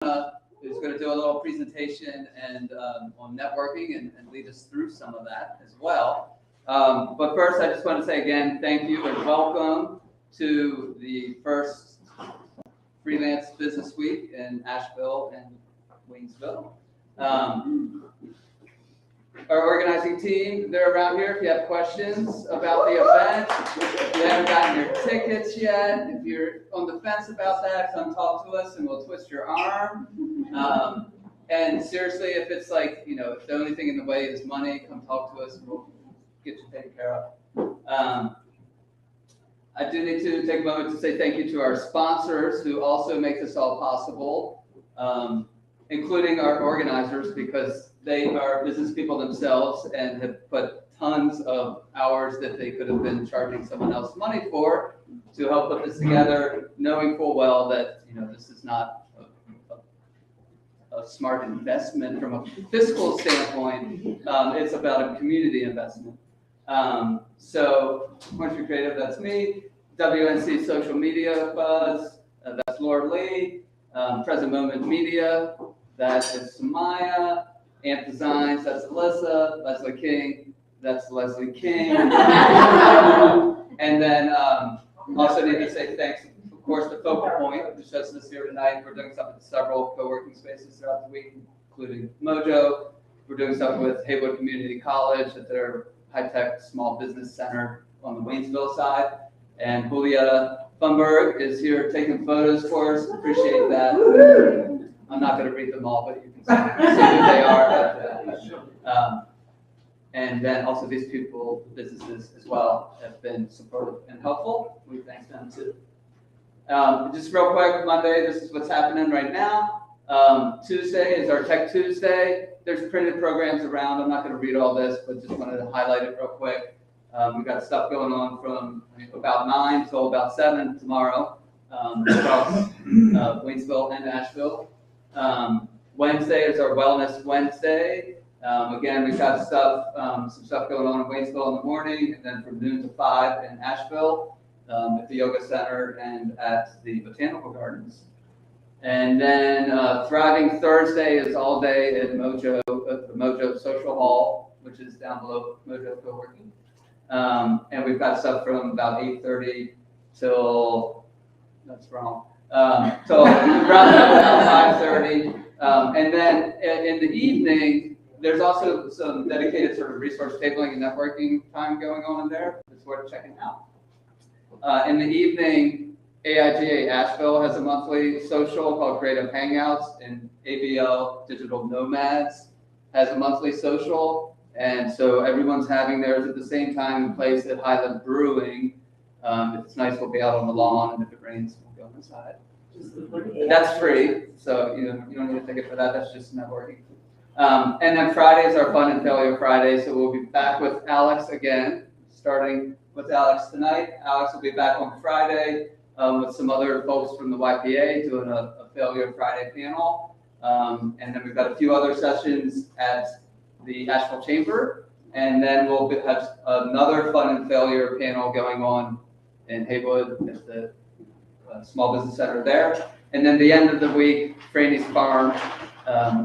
who's going to do a little presentation and on networking and lead us through some of that as well. But first, I just want to say again, thank you and welcome to the first Freelance Business Week in Asheville and Waynesville. Our organizing team, they're around here if you have questions about the event. If you haven't gotten your tickets yet, if you're on the fence about that, come talk to us and we'll twist your arm. And seriously, if it's like, if the only thing in the way is money, come talk to us and we'll get you taken care of. I do need to take a moment to say thank you to our sponsors who also make this all possible, including our organizers, because they are business people themselves and have put tons of hours that they could have been charging someone else money for to help put this together, knowing full well that this is not a smart investment from a fiscal standpoint. It's about a community investment. So, Country Creative, that's me. WNC Social Media Buzz, that's Laura Lee. Present Moment Media, that is Samaya. Amp Designs, that's Alyssa. Leslie King, that's Leslie King. And then also need to say thanks, of course, to Focal Point, which has us here tonight. We're doing stuff at several co-working spaces throughout the week, including Mojo. We're doing stuff with Haywood Community College at their high-tech small business center on the Waynesville side. And Julieta Funberg is here taking photos for us. Appreciate that. I'm not going to read them all, but you can see who they are. And then also these people, businesses as well, have been supportive and helpful. We thank them too. Just real quick, Monday, this is what's happening right now. Tuesday is our Tech Tuesday. There's printed programs around. I'm not going to read all this, but just wanted to highlight it real quick. We've got stuff going on from about 9 till about 7 tomorrow across Waynesville and Asheville. Wednesday is our Wellness Wednesday. Again, we've got some stuff going on in Waynesville in the morning, and then from noon to 5 in Asheville at the Yoga Center and at the Botanical Gardens. And then Thriving Thursday is all day at Mojo, the Mojo Social Hall, which is down below Mojo Coworking. And we've got stuff from about 8:30 till, that's wrong, till around about 5:30. And then in the evening, there's also some dedicated sort of resource tabling and networking time going on in there. It's worth checking out. In the evening, AIGA Asheville has a monthly social called Creative Hangouts, and AVL Digital Nomads has a monthly social. And so everyone's having theirs at the same time and place at Highland Brewing. If it's nice, we'll be out on the lawn, and if it rains, we'll go inside. That's free, so you don't need a ticket for that. That's just networking. And then Friday is our Fun and Failure Friday, so we'll be back with Alex again, starting with Alex tonight. Alex will be back on Friday with some other folks from the YPA doing a Failure Friday panel. And then we've got a few other sessions at the Asheville Chamber, and then we'll have another Fun and Failure panel going on in Haywood at the Small Business Center there. And then the end of the week, Franny's Farm,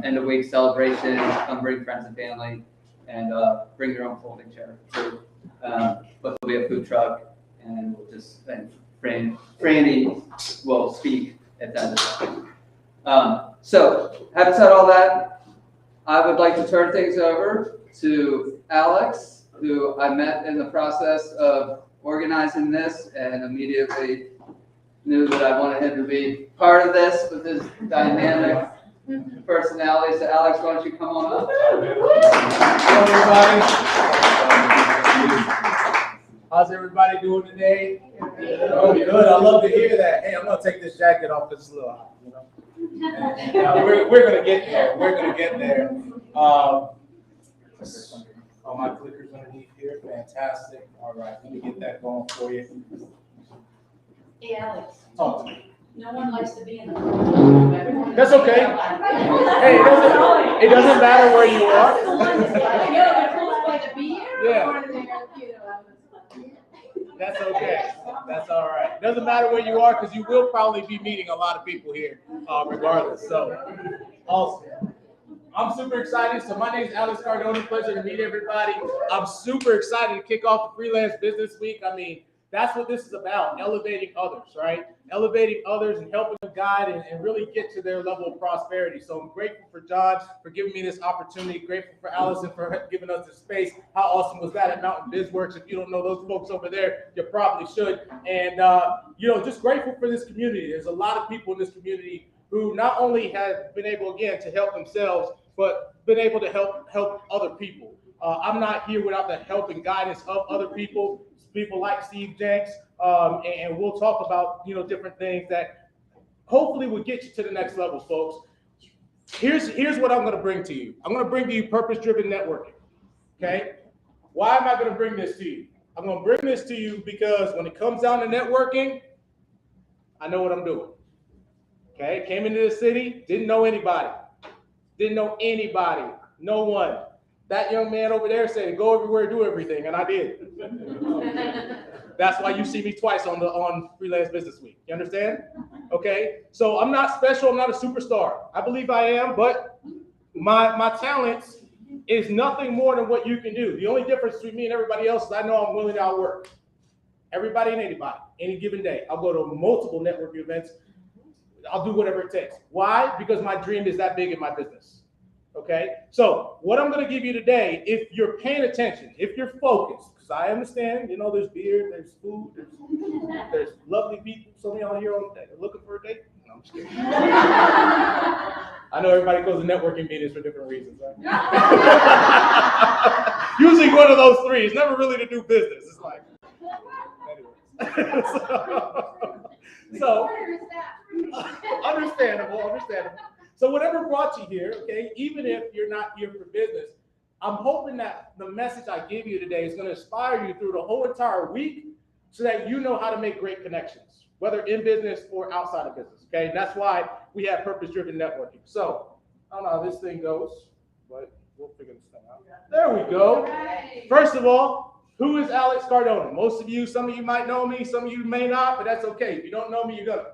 end of week celebration, come bring friends and family, and bring your own folding chair too. But there'll be a food truck, and we'll just, and Franny will speak at that event. So, having said all that, I would like to turn things over to Alex, who I met in the process of organizing this and immediately knew that I wanted him to be part of this with his dynamic personality. So Alex, why don't you come on up? Hello, everybody. How's everybody doing today? Oh, good. I love to hear that. Hey, I'm gonna take this jacket off because it's a little hot, we're gonna get there. We're gonna get there. All my clickers underneath here, fantastic. All right, let me get that going for you. Hey, Alex. Talk to me. No one likes to be in the room. That's okay. Hey, it doesn't matter where you are. They're close by the beer. Yeah. That's okay. That's all right. Doesn't matter where you are because you will probably be meeting a lot of people here regardless. So awesome. I'm super excited. So my name is Alex Cardona. Pleasure to meet everybody. I'm super excited to kick off the Freelance Business Week. I mean, that's what this is about, elevating others, right? Elevating others and helping them guide and really get to their level of prosperity. So I'm grateful for John for giving me this opportunity. Grateful for Allison for giving us this space. How awesome was that at Mountain BizWorks? If you don't know those folks over there, you probably should. And, just grateful for this community. There's a lot of people in this community who not only have been able, again, to help themselves, but been able to help other people. I'm not here without the help and guidance of other people like Steve Jenks, and we'll talk about different things that hopefully will get you to the next level, folks. Here's what I'm going to bring to you. I'm going to bring to you purpose-driven networking. Okay, why am I going to bring this to you? I'm going to bring this to you because when it comes down to networking, I know what I'm doing. Okay, came into the city, didn't know anybody. No one. That young man over there said, go everywhere, do everything, and I did. That's why you see me twice on Freelance Business Week. You understand? Okay, so I'm not special, I'm not a superstar. I believe I am, but my talents is nothing more than what you can do. The only difference between me and everybody else is I know I'm willing to outwork everybody and anybody, any given day. I'll go to multiple networking events. I'll do whatever it takes. Why? Because my dream is that big in my business. Okay, so what I'm going to give you today, if you're paying attention, if you're focused, because I understand, there's beer, there's food, there's lovely people. Some of y'all here looking for a date. No, I'm just kidding. I know everybody goes to networking meetings for different reasons, right? Usually one of those three. It's never really to do business. It's like, anyways. So understandable. So whatever brought you here, okay, even if you're not here for business, I'm hoping that the message I give you today is going to inspire you through the whole entire week so that you know how to make great connections, whether in business or outside of business, okay? And that's why we have purpose-driven networking. So, I don't know how this thing goes, but we'll figure this thing out. There we go. First of all, who is Alex Cardone? Some of you might know me, some of you may not, but that's okay. If you don't know me, you're gonna.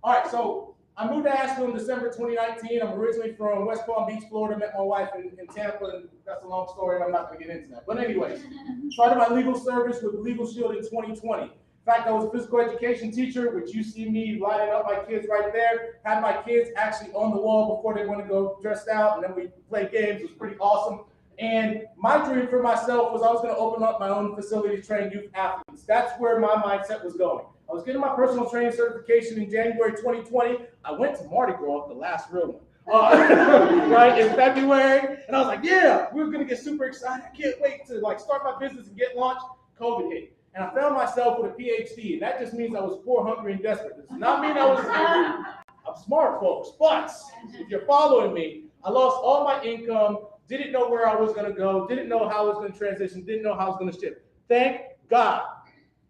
All right, so I moved to Asheville in December 2019. I'm originally from West Palm Beach, Florida. Met my wife in Tampa, and that's a long story, and I'm not going to get into that. But anyways, started my legal service with Legal Shield in 2020. In fact, I was a physical education teacher, which you see me lining up my kids right there. Had my kids actually on the wall before they went to go dressed out, and then we played games. It was pretty awesome. And my dream for myself was I was going to open up my own facility to train youth athletes. That's where my mindset was going. I was getting my personal training certification in January 2020. I went to Mardi Gras, the last real one, right, in February. And I was like, yeah, we're going to get super excited. I can't wait to start my business and get launched. COVID hit. And I found myself with a PhD. And that just means I was poor, hungry, and desperate. It does not mean I'm smart, folks. But if you're following me, I lost all my income, didn't know where I was going to go, didn't know how I was going to transition, didn't know how I was going to shift. Thank God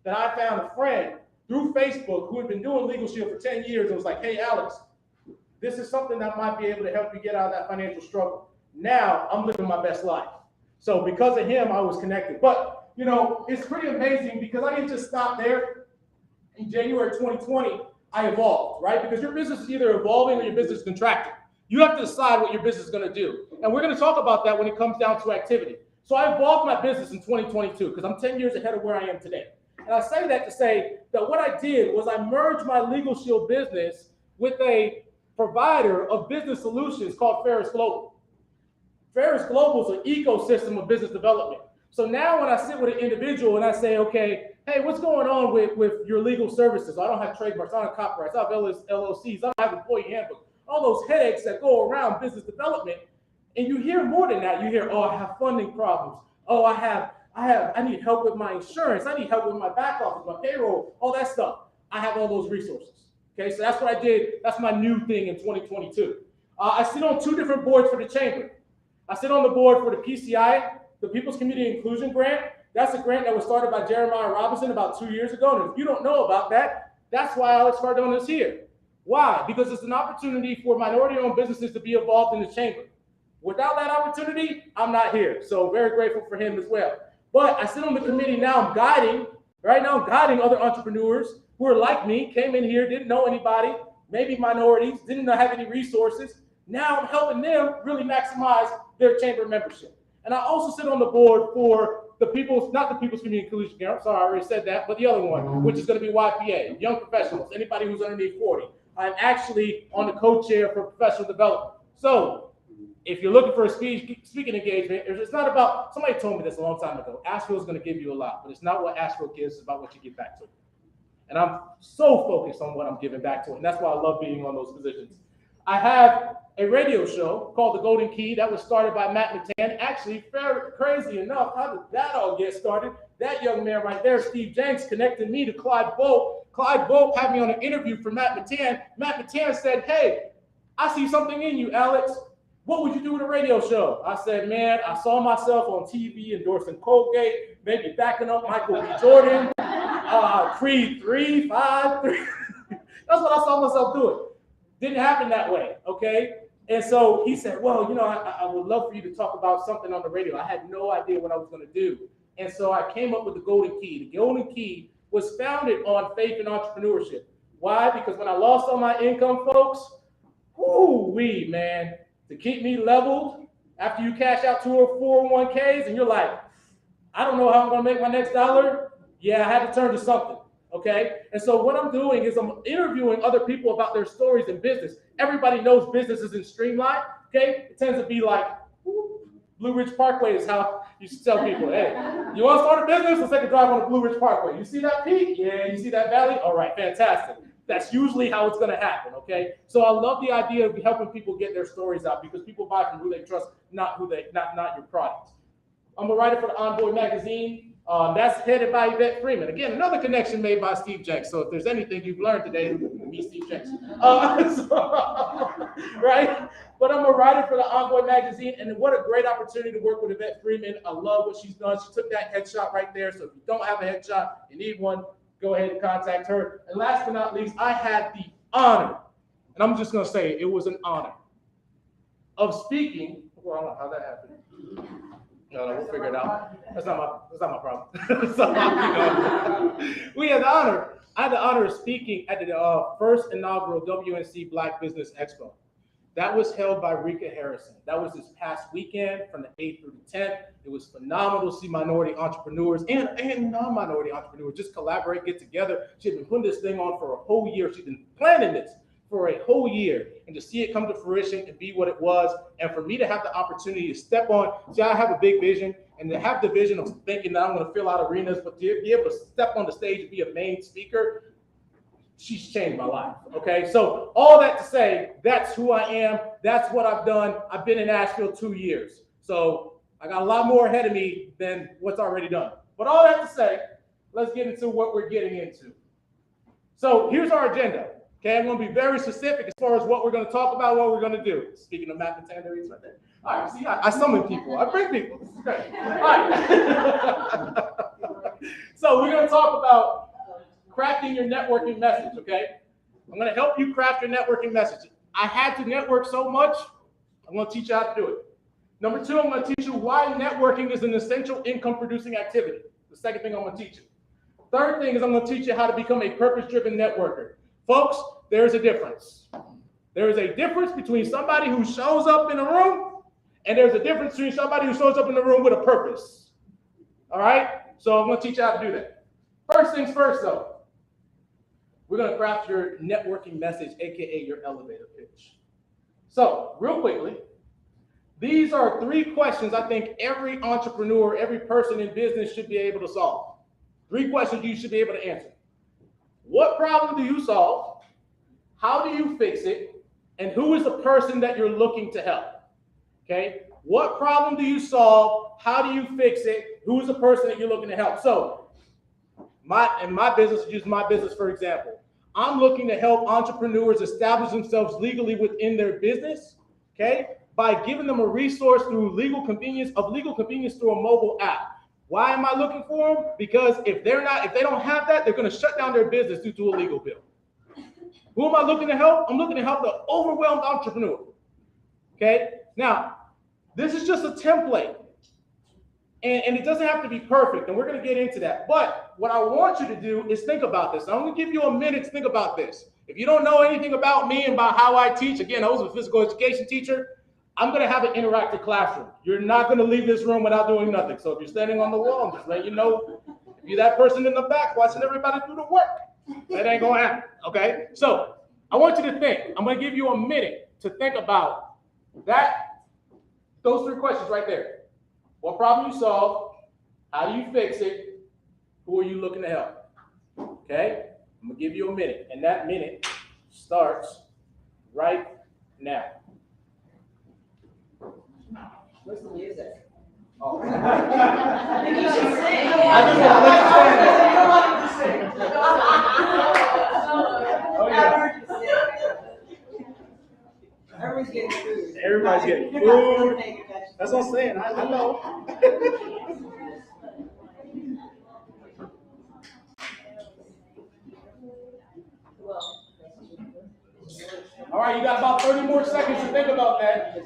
that I found a friend through Facebook who had been doing Legal Shield for 10 years and was like, hey, Alex, this is something that might be able to help you get out of that financial struggle. Now I'm living my best life. So because of him, I was connected. But, it's pretty amazing because I didn't just stop there. In January 2020, I evolved, right? Because your business is either evolving or your business is contracting. You have to decide what your business is going to do. And we're going to talk about that when it comes down to activity. So I evolved my business in 2022 because I'm 10 years ahead of where I am today. And I say that to say that what I did was I merged my Legal Shield business with a provider of business solutions called Ferris Global. Ferris Global is an ecosystem of business development. So now when I sit with an individual and I say, okay, hey, what's going on with your legal services? I don't have trademarks, I don't have copyrights, I have LLCs, I don't have employee handbook, all those headaches that go around business development. And you hear more than that. You hear, oh, I have funding problems. Oh, I need help with my insurance. I need help with my back office, my payroll, all that stuff. I have all those resources. Okay, so that's what I did. That's my new thing in 2022. I sit on 2 different boards for the chamber. I sit on the board for the PCI, the People's Community Inclusion Grant. That's a grant that was started by Jeremiah Robinson about 2 years ago. And if you don't know about that, that's why Alex Cardon is here. Why? Because it's an opportunity for minority-owned businesses to be involved in the chamber. Without that opportunity, I'm not here. So very grateful for him as well. But I sit on the committee now. I'm guiding Right now, I'm guiding other entrepreneurs who are like me, came in here, didn't know anybody, maybe minorities, didn't have any resources. Now I'm helping them really maximize their chamber membership. And I also sit on the board for the People's, not the People's Community Inclusion Council, sorry, I already said that, but the other one, which is going to be YPA, Young Professionals, anybody who's underneath 40. I'm actually on the co-chair for professional development. So if you're looking for a speaking engagement, it's not about, somebody told me this a long time ago, Asheville is going to give you a lot, but it's not what Asheville gives, it's about what you give back to it. And I'm so focused on what I'm giving back to it, and that's why I love being on those positions. I have a radio show called The Golden Key that was started by Matt Matan. Actually, crazy enough, how did that all get started? That young man right there, Steve Jenks, connected me to Clyde Bolt. Clyde Bolt had me on an interview for Matt Matan. Matt Matan said, hey, I see something in you, Alex. What would you do with a radio show? I said, man, I saw myself on TV endorsing Colgate, maybe backing up Michael B. Jordan, Creed 3, 5, 3. That's what I saw myself doing. Didn't happen that way, okay? And so he said, well, you know, I would love for you to talk about something on the radio. I had no idea what I was going to do. And so I came up with the Golden Key. The Golden Key was founded on faith and entrepreneurship. Why? Because when I lost all my income, folks, whoo-wee, man, to keep me leveled after you cash out 2 or 401ks and you're like, I don't know how I'm going to make my next dollar. Yeah, I had to turn to something. Okay, and so what I'm doing is I'm interviewing other people about their stories in business. Everybody knows business isn't streamlined. Okay, it tends to be like Blue Ridge Parkway is how you should tell people, hey, you want to start a business? Let's take a drive on the Blue Ridge Parkway. You see that peak? Yeah, you see that valley? All right, fantastic. That's usually how it's going to happen. Okay, so I love the idea of helping people get their stories out because people buy from who they trust, not your product. I'm a writer for the Envoy magazine. That's headed by Yvette Freeman. Again, another connection made by Steve Jenks. So if there's anything you've learned today, meet Steve Jenks. Right? But I'm a writer for the Envoy magazine, and what a great opportunity to work with Yvette Freeman. I love what she's done. She took that headshot right there. So if you don't have a headshot, you need one, go ahead and contact her. And last but not least, I had the honor, and I'm just going to say it was an honor, of speaking. Well, I don't know how that happened. No, we'll figure it out. That's not my problem. So, we had the honor. I had the honor of speaking at the first inaugural WNC Black Business Expo. That was held by Rika Harrison. That was this past weekend from the 8th through the 10th. It was phenomenal to see minority entrepreneurs and non-minority entrepreneurs just collaborate, get together. She had been putting this thing on for a whole year. She'd been planning this for a whole year, and to see it come to fruition and be what it was, and for me to have the opportunity to step on, see, I have a big vision, and to have the vision of thinking that I'm going to fill out arenas, but to be able to step on the stage and be a main speaker, she's changed my life, okay? So all that to say, that's who I am, that's what I've done. I've been in Asheville 2 years, so I got a lot more ahead of me than what's already done. But all that to say, let's get into what we're getting into. So here's our agenda. Okay, I'm going to be very specific as far as what we're going to talk about, what we're going to do. Speaking of Matt and Tanner, right there. All right, see, I summon people. I bring people. This is great. All right. So we're going to talk about crafting your networking message, okay? I'm going to help you craft your networking message. I had to network so much, I'm going to teach you how to do it. Number 2, I'm going to teach you why networking is an essential income-producing activity. The second thing I'm going to teach you. Third thing is I'm going to teach you how to become a purpose-driven networker. Folks, there's a difference. There is a difference between somebody who shows up in a room, and there's a difference between somebody who shows up in the room with a purpose. All right? So I'm going to teach you how to do that. First things first, though. We're going to craft your networking message, aka your elevator pitch. So, real quickly, these are 3 questions I think every entrepreneur, every person in business should be able to solve. 3 questions you should be able to answer. What problem do you solve? How do you fix it? And who is the person that you're looking to help? Okay? What problem do you solve? How do you fix it? Who is the person that you're looking to help? So, in my business, use my business for example. I'm looking to help entrepreneurs establish themselves legally within their business, okay? By giving them a resource through legal convenience through a mobile app. Why am I looking for them? Because if they don't have that, they're going to shut down their business due to a legal bill. Who am I looking to help? I'm looking to help the overwhelmed entrepreneur. Okay? Now, this is just a template. And it doesn't have to be perfect, and we're going to get into that. But what I want you to do is think about this. I'm going to give you a minute to think about this. If you don't know anything about me and about how I teach, again, I was a physical education teacher. I'm going to have an interactive classroom. You're not going to leave this room without doing nothing. So if you're standing on the wall, I'm just letting you know, if you're that person in the back watching everybody do the work, that ain't going to happen, okay? So I want you to think. I'm going to give you a minute to think about those 3 questions right there. What problem you solve? How do you fix it? Who are you looking to help? Okay? I'm going to give you a minute, and that minute starts right now. Where's the music? Oh. I think you should sing. I just want to let you stand there. Oh, yeah. Everybody's getting food. Everybody's getting You're not food. paying attention. That's what I'm saying. I know. All right, you got about 30 more seconds to think about that.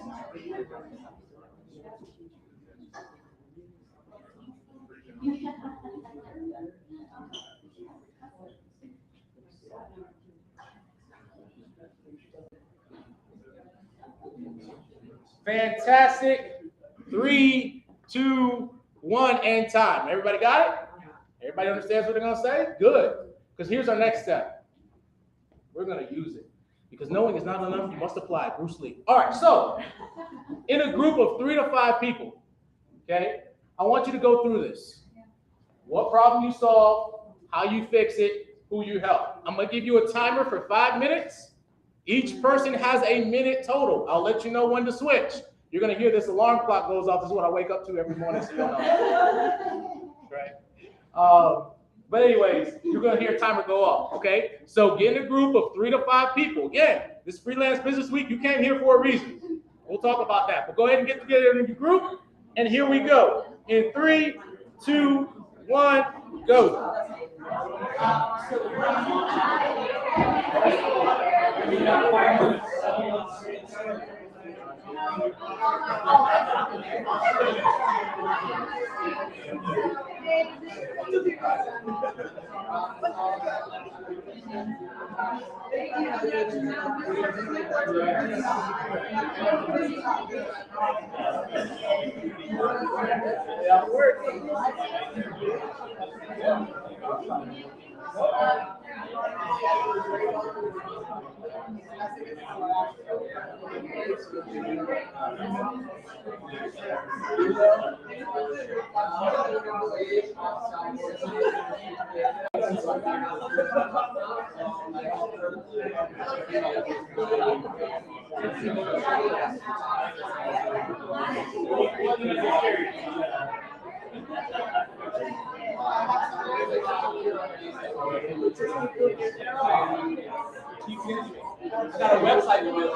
Fantastic. 3, 2, 1, and time. Everybody got it? Everybody understands what they're going to say? Good. Because here's our next step. We're going to use it. Because knowing is not enough, you must apply it. Bruce Lee. All right, so in a group of 3 to 5 people, okay, I want you to go through this. What problem you solve, how you fix it, who you help. I'm going to give you a timer for 5 minutes. Each person has a minute total. I'll let you know when to switch. You're going to hear this alarm clock goes off. This is what I wake up to every morning, so you know. Right? But anyways, you're going to hear a timer go off, okay? So get in a group of 3 to 5 people. Again, this Freelance Business Week, you came here for a reason. We'll talk about that. But go ahead and get together in your group, and here we go. In 3, 2, 1, go. It's got a website with it.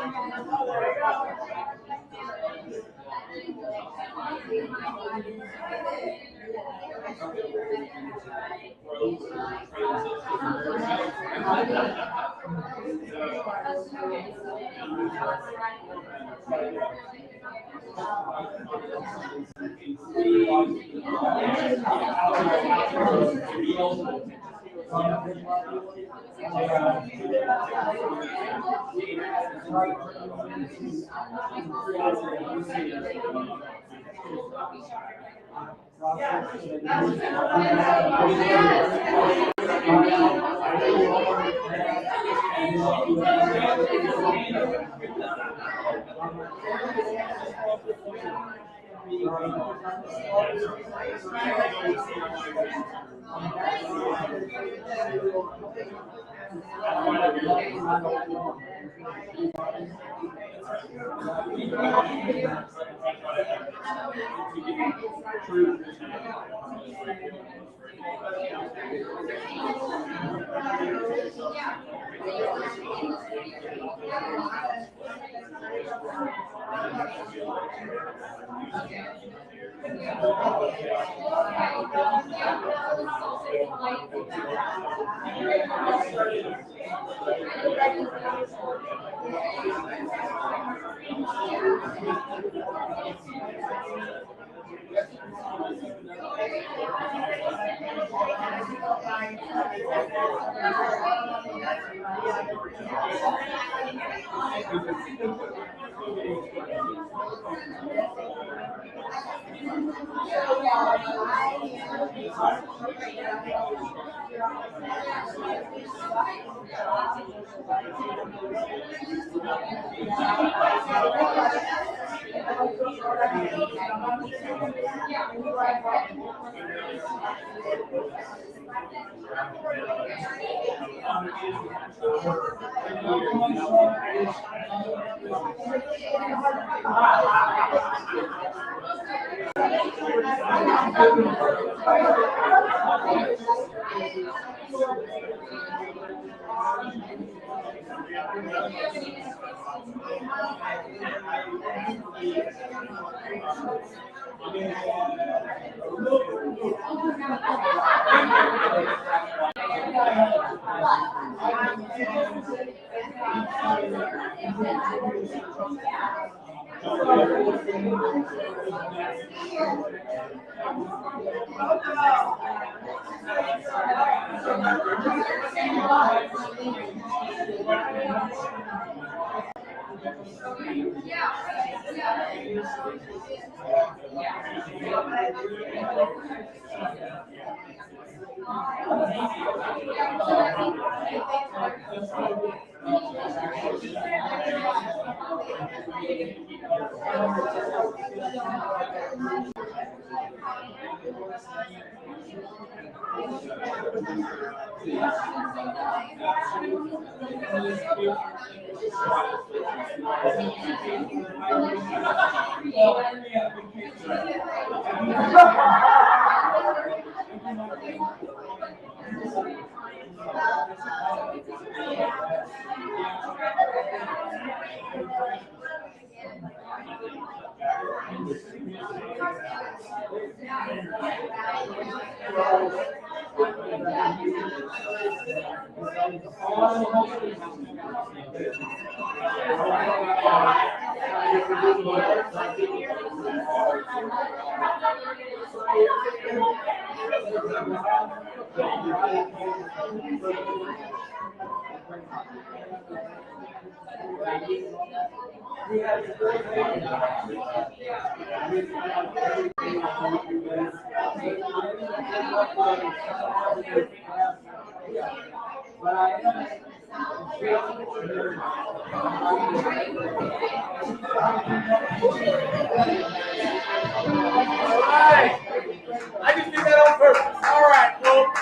I just did that on purpose. All right, folks.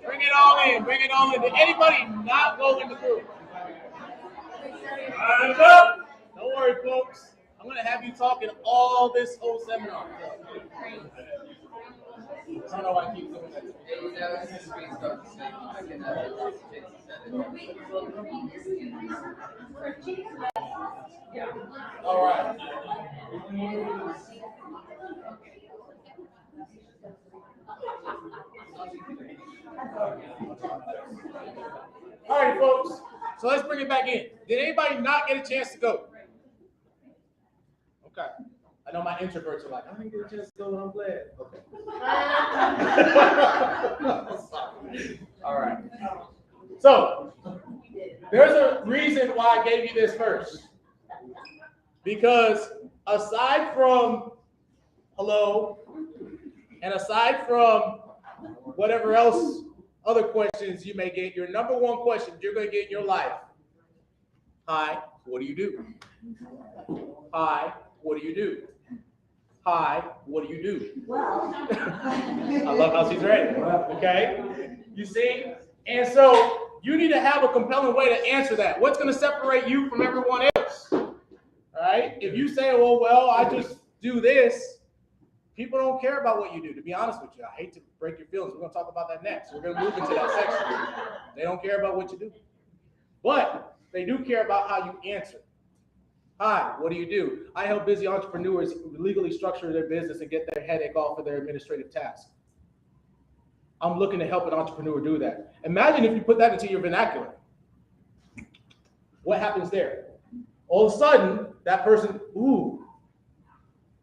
Bring it all in. Bring it all in. Did anybody not go in the group? Don't worry, folks. I'm going to have you talking all this whole seminar. I don't know why I keep doing that. All right. All right, folks. So let's bring it back in. Did anybody not get a chance to go? Okay. I know my introverts are like, I didn't get a chance to go, and I'm glad. Okay. All right. So there's a reason why I gave you this first. Because aside from hello, and aside from whatever else, other questions you may get, your number one question you're going to get in your life. Hi, what do you do? Hi, what do you do? Hi, what do you do? Well. I love how she's ready. Okay? You see? And so you need to have a compelling way to answer that. What's going to separate you from everyone else? All right? If you say, well, I just do this, people don't care about what you do, to be honest with you. I hate to break your feelings. We're going to talk about that next. We're going to move into that section. They don't care about what you do. But they do care about how you answer. Hi, what do you do? I help busy entrepreneurs legally structure their business and get their headache off of their administrative tasks. I'm looking to help an entrepreneur do that. Imagine if you put that into your vernacular. What happens there? All of a sudden, that person, ooh,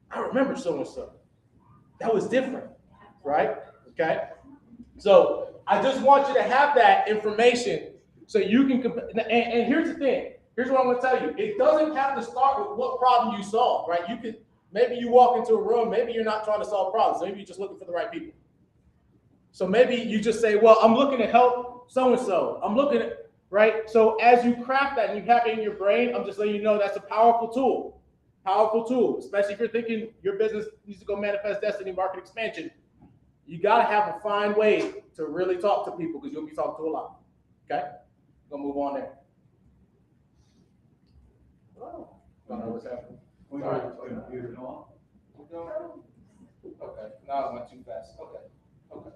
I remember so-and-so. That was different, right? Okay? So I just want you to have that information so you can, and here's the thing. Here's what I'm gonna tell you. It doesn't have to start with what problem you solve, right? You could, maybe you walk into a room, maybe you're not trying to solve problems. Maybe you're just looking for the right people. So maybe you just say, well, I'm looking to help so-and-so. I'm looking at, right? So as you craft that and you have it in your brain, I'm just letting you know that's a powerful tool. Powerful tool, especially if you're thinking your business needs to go manifest destiny, market expansion. You gotta have a fine way to really talk to people because you'll be talking to a lot. Okay? Gonna move on there. Oh, don't know what's happening. Sorry. Okay, now I went too fast. Okay.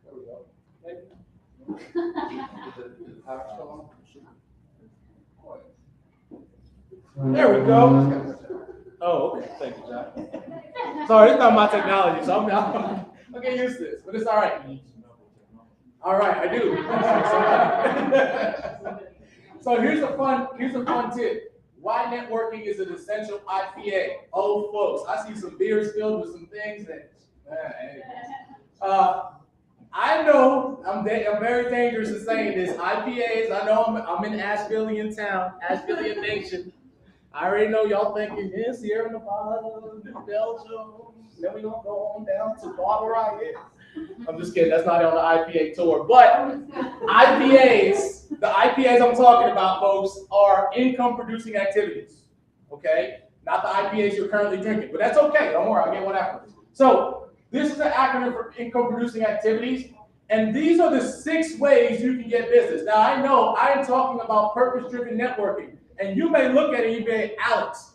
There we go. Maybe. There we go. Oh, okay. Thank you, John. Sorry, it's not my technology, so I'm getting used to this, but it's all right. All right, I do. So here's a fun tip. Why networking is an essential IPA. Oh, folks, I see some beers filled with some things that. I know I'm very dangerous in saying this. IPAs. I know I'm in Ashevillean town, Ashevillean nation. I already know y'all thinking, yes, Sierra Nevada, Belgium, then we're gonna go on down to Barbara. I'm just kidding, that's not on the IPA tour. But IPAs, the IPAs I'm talking about, folks, are income producing activities. Okay? Not the IPAs you're currently drinking, but that's okay. Don't worry, I'll get one afterwards. So this is an acronym for income producing activities. And these are the 6 ways you can get business. Now I know I am talking about purpose-driven networking. And you may look at it and you say, Alex,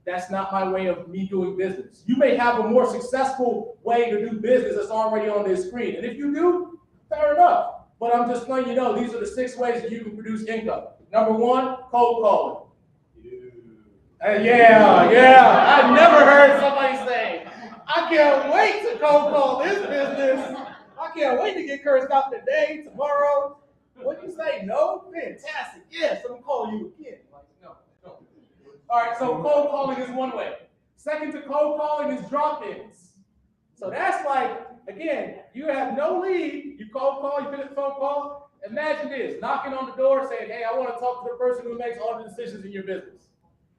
that's not my way of me doing business. You may have a more successful way to do business that's already on this screen. And if you do, fair enough. But I'm just letting you know, these are the 6 ways that you can produce income. Number 1, cold calling. Yeah. I've never heard somebody say, I can't wait to cold call this business. I can't wait to get cursed out today, tomorrow. What do you say? No? Fantastic. Yes, I'm gonna call you again. Like, no. All right, so cold calling is one way. Second to cold calling is drop-ins. So that's like, again, you have no lead, you cold call, you finish the phone call. Imagine this, knocking on the door saying, hey, I want to talk to the person who makes all the decisions in your business.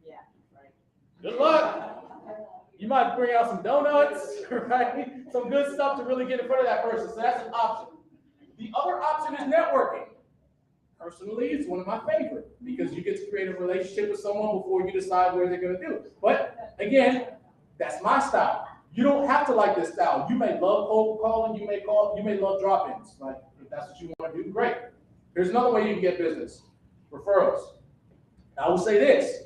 Yeah, right. Good luck. You might bring out some donuts, right? Some good stuff to really get in front of that person. So that's an option. The other option is networking. Personally, it's one of my favorite because you get to create a relationship with someone before you decide where they're going to do. But again, that's my style. You don't have to like this style. You may love cold calling. You may love drop-ins. Like if that's what you want to do, great. Here's another way you can get business: referrals. I will say this: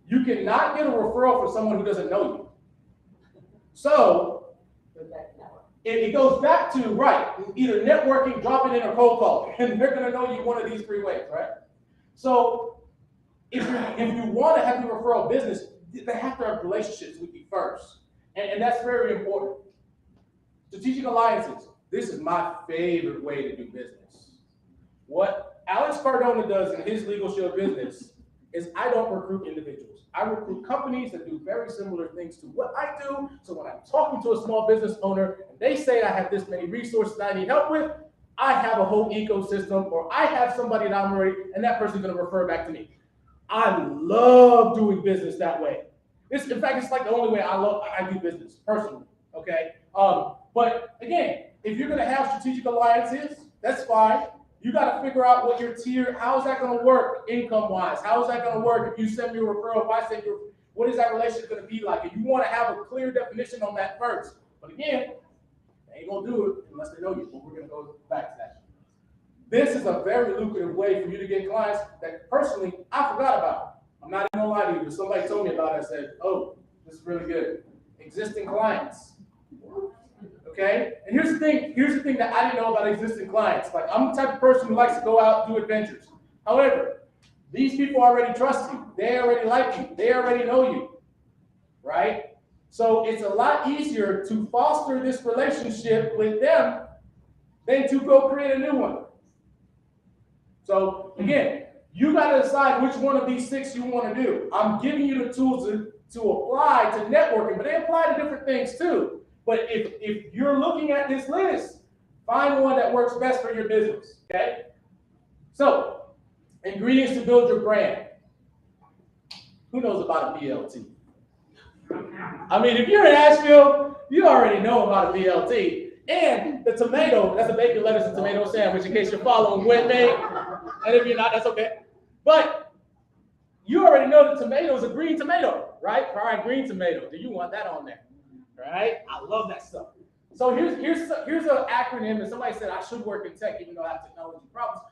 you cannot get a referral from someone who doesn't know you. So it goes back to, right, either networking, dropping in, or cold calling. And they're going to know you one of these 3 ways, right? So if you want to have your referral business, they have to have relationships with you first. And that's very important. Strategic alliances. This is my favorite way to do business. What Alex Cardona does in his legal show business is I don't recruit individuals. I recruit companies that do very similar things to what I do. So when I'm talking to a small business owner and they say I have this many resources I need help with, I have a whole ecosystem, or I have somebody that I'm already, and that person's going to refer back to me. I love doing business that way. In fact, it's like the only way I do business personally. Okay. But again, if you're going to have strategic alliances, that's fine. You got to figure out what your tier, how is that going to work income-wise? How is that going to work if you send me a referral, if I send you, what is that relationship going to be like? And you want to have a clear definition on that first. But again, they ain't going to do it unless they know you, but we're going to go back to that. This is a very lucrative way for you to get clients that personally, I forgot about. I'm not even going to lie to you, but somebody told me about it and said, oh, this is really good. Existing clients. Okay, and here's the thing that I didn't know about existing clients. Like, I'm the type of person who likes to go out and do adventures. However, these people already trust you. They already like you. They already know you, right? So it's a lot easier to foster this relationship with them than to go create a new one. So again, you got to decide which one of these 6 you want to do. I'm giving you the tools to apply to networking, but they apply to different things too. But if you're looking at this list, Find one that works best for your business, okay? So, ingredients to build your brand. Who knows about a BLT? I mean, if you're in Asheville, you already know about a BLT. And the tomato, that's a bacon, lettuce, and tomato sandwich, in case you're following with me. And if you're not, that's okay. But you already know the tomato is a green tomato, right? Fried green tomato. Do you want that on there? Right? I love that stuff. So here's an acronym, and somebody said I should work in tech, even though I have technology problems,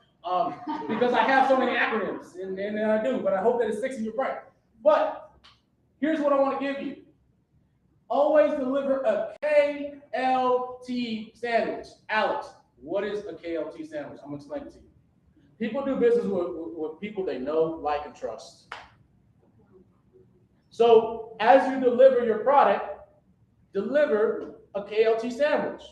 because I have so many acronyms, and I do, but I hope that it sticks in your brain. But here's what I want to give you. Always deliver a KLT sandwich. Alex, what is a KLT sandwich? I'm going to explain it to you. People do business with people they know, like, and trust. So as you deliver your product, deliver a KLT sandwich.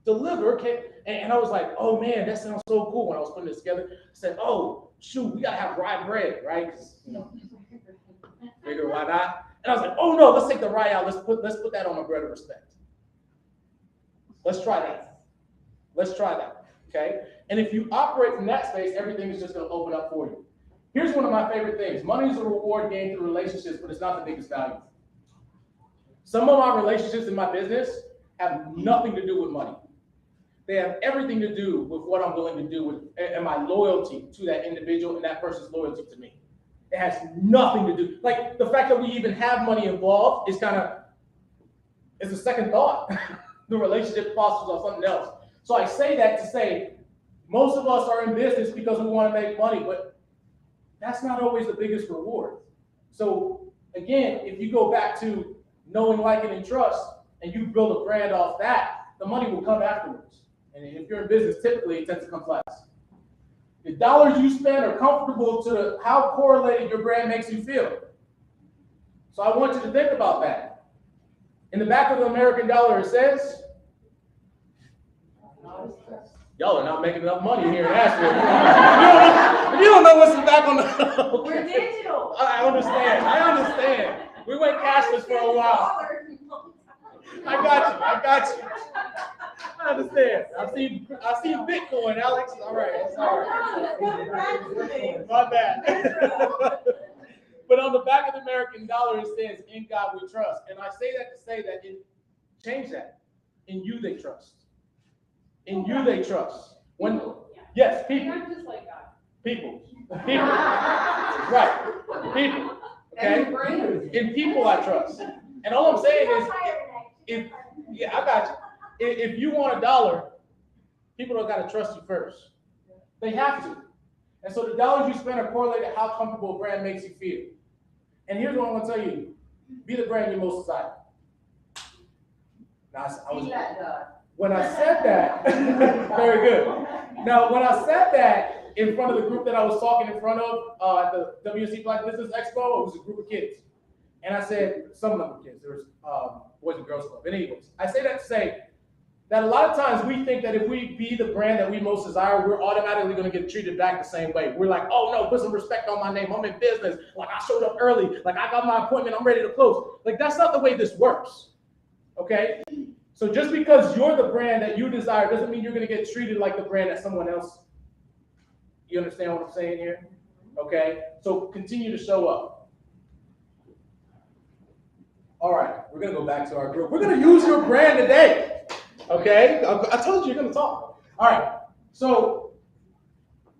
And I was like, oh man, that sounds so cool. When I was putting this together, I said, oh shoot, we gotta have rye bread, right? Figure why not? And I was like, oh no, let's take the rye out. Let's put that on a bread of respect. Let's try that. Okay? And if you operate from that space, everything is just gonna open up for you. Here's one of my favorite things. Money is a reward gained through relationships, but it's not the biggest value. Some of my relationships in my business have nothing to do with money. They have everything to do with what I'm willing to do with and my loyalty to that individual and that person's loyalty to me. It has nothing to do, like the fact that we even have money involved is a second thought. The relationship fosters on something else. So I say that to say, most of us are in business because we want to make money, but that's not always the biggest reward. So again, if you go back to knowing, liking, and trust, and you build a brand off that, the money will come afterwards. And if you're in business, typically it tends to come last. The dollars you spend are comfortable to how correlated your brand makes you feel. So I want you to think about that. In the back of the American dollar, it says, y'all are not making enough money here in Asheville. You don't know what's in the back on the. We're digital. I understand. We went cashless for a while. I got you. I understand. I've seen Bitcoin, Alex. All right. My bad. But on the back of the American dollar, it says, "In God we trust." And I say that to say that change that. In you they trust. In you they trust. Yes, people. Not just like God. People. Right. People. Okay. In people I trust. And all I'm saying is, I got you. If you want $1, people don't got to trust you first. They have to. And so the dollars you spend are correlated to how comfortable a brand makes you feel. And here's what I'm going to tell you. Be the brand you most desire. Now, when I said that, very good. Now, when I said that in front of the group that I was talking in front of at the WC Black Business Expo, it was a group of kids. And I said, some of them were kids. There was Boys and Girls Club. But anyways, I say that to say that a lot of times we think that if we be the brand that we most desire, we're automatically going to get treated back the same way. We're like, oh no, put some respect on my name. I'm in business. Like I showed up early. Like I got my appointment. I'm ready to close. Like that's not the way this works. Okay? So just because you're the brand that you desire doesn't mean you're going to get treated like the brand that someone else. You understand what I'm saying here? Okay? So continue to show up. All right, we're going to go back to our group. We're going to use your brand today. Okay? I told you you're going to talk. All right. So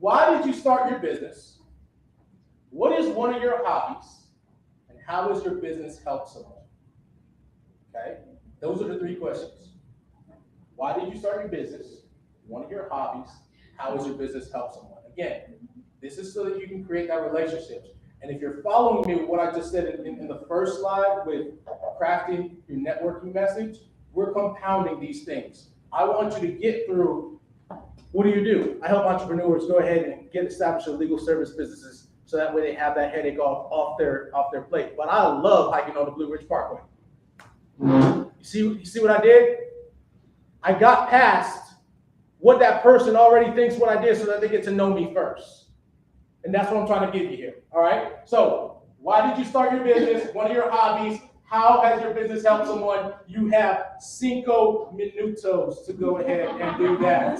why did you start your business? What is one of your hobbies? And how does your business help someone? Okay? Those are the 3 questions. Why did you start your business? One of your hobbies. How does your business help someone? Again, this is so that you can create that relationship. And if you're following me with what I just said in the first slide with crafting your networking message, we're compounding these things. I want you to get through, what do? I help entrepreneurs go ahead and get established with legal service businesses so that way they have that headache off their plate. But I love hiking on the Blue Ridge Parkway. You see what I did? I got past what that person already thinks what I did so that they get to know me first. And that's what I'm trying to give you here, all right? So why did you start your business? One of your hobbies. How has your business helped someone? You have 5 minutos to go ahead and do that.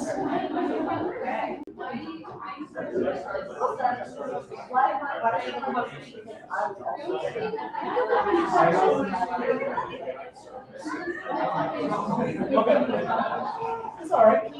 Okay. It's all right.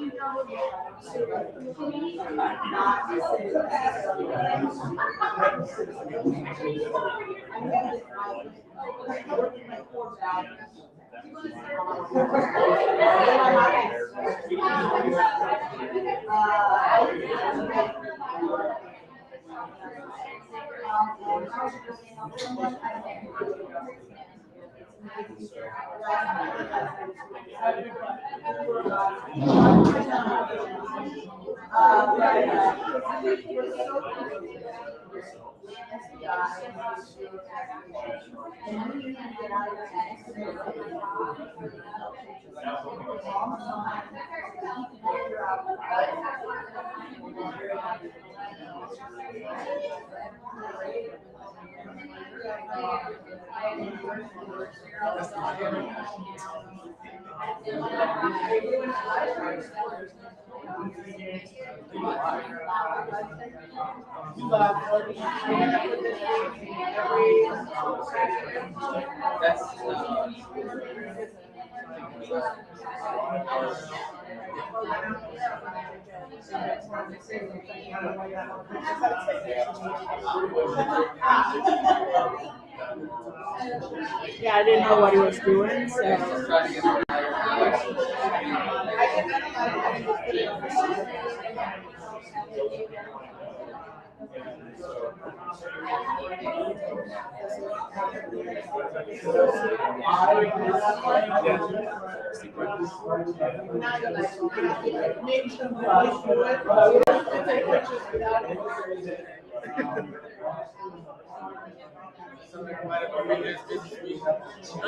Yeah, I didn't know what he was doing, so.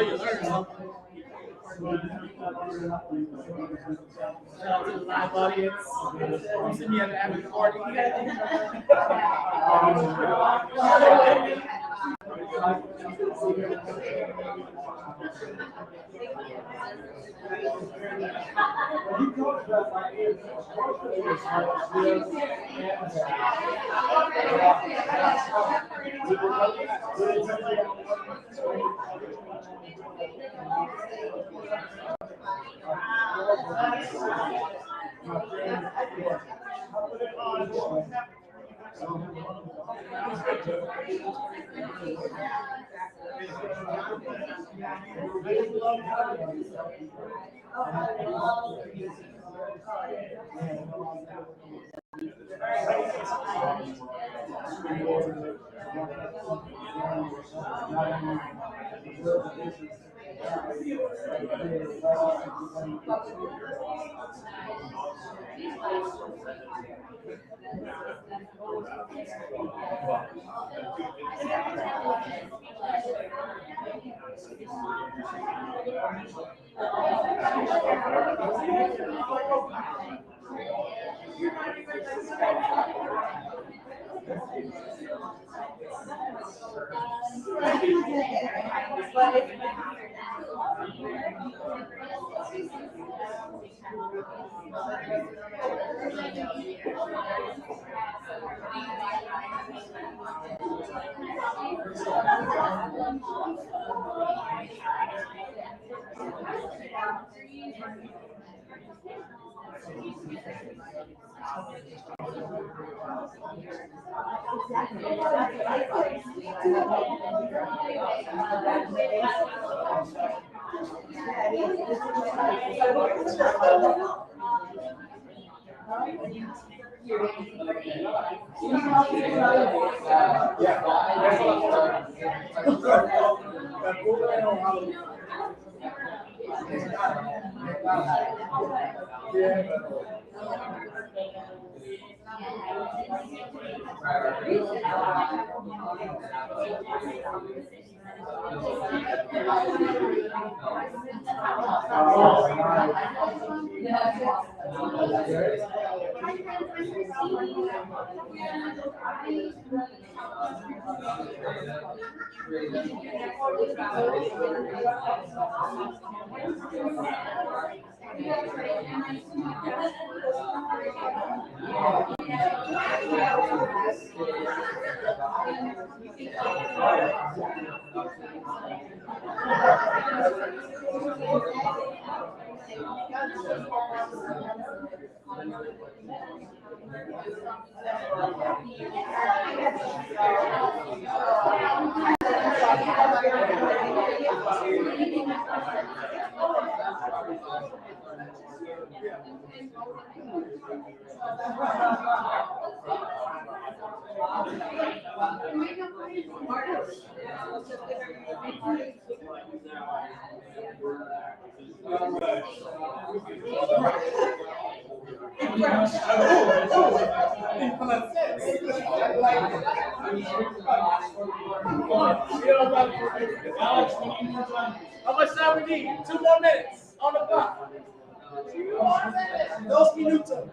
You learned something. Shout out to the live audience. You see me at the Avid party. How much time we need? 2 more minutes on the clock. 2 more minutes. Dos minutos.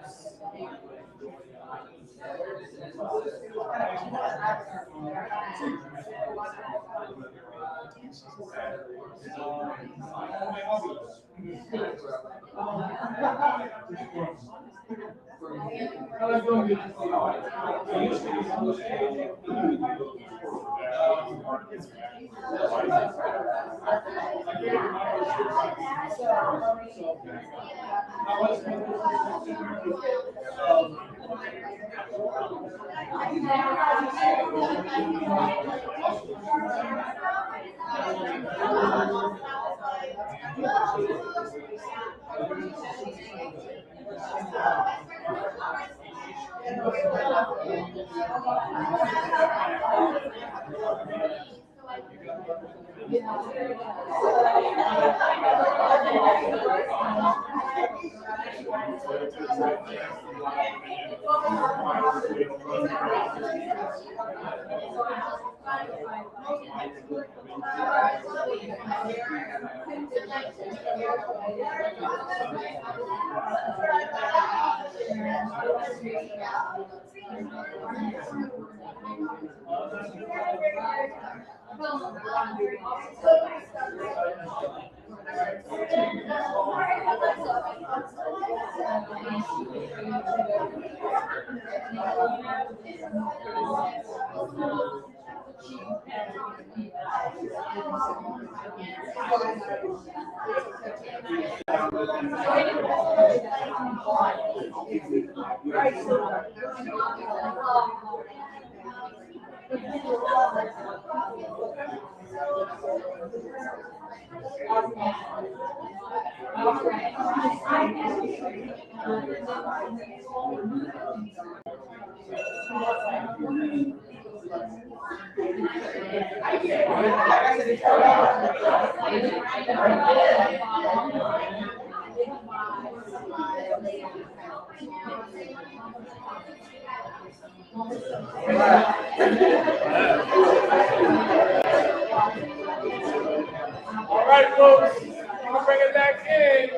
All right, folks, I'm gonna bring it back in.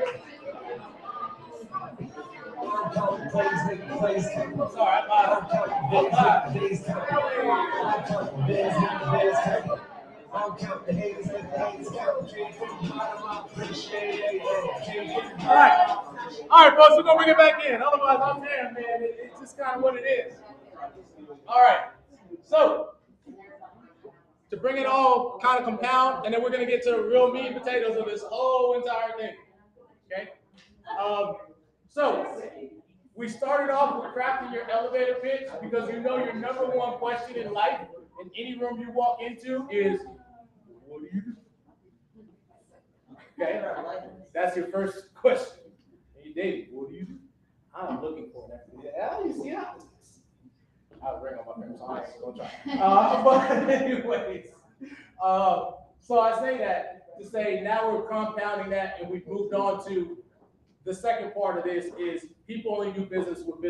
Sorry, All right, folks, we're gonna bring it back in. Otherwise, I'm there, man. It's just kind of what it is. All right, so to bring it all kind of compound, and then we're gonna get to the real meat and potatoes of this whole entire thing. Okay. So we started off with crafting your elevator pitch because you know your number one question in life, in any room you walk into, is what do you do? Okay, that's your first question. Hey, David, what do you do? I'm looking for that. Yeah, you see that? I'll bring up my friends. I ain't gonna try. But anyways, so I say that to say now we're compounding that, and we've moved on to the second part of this is people only do business with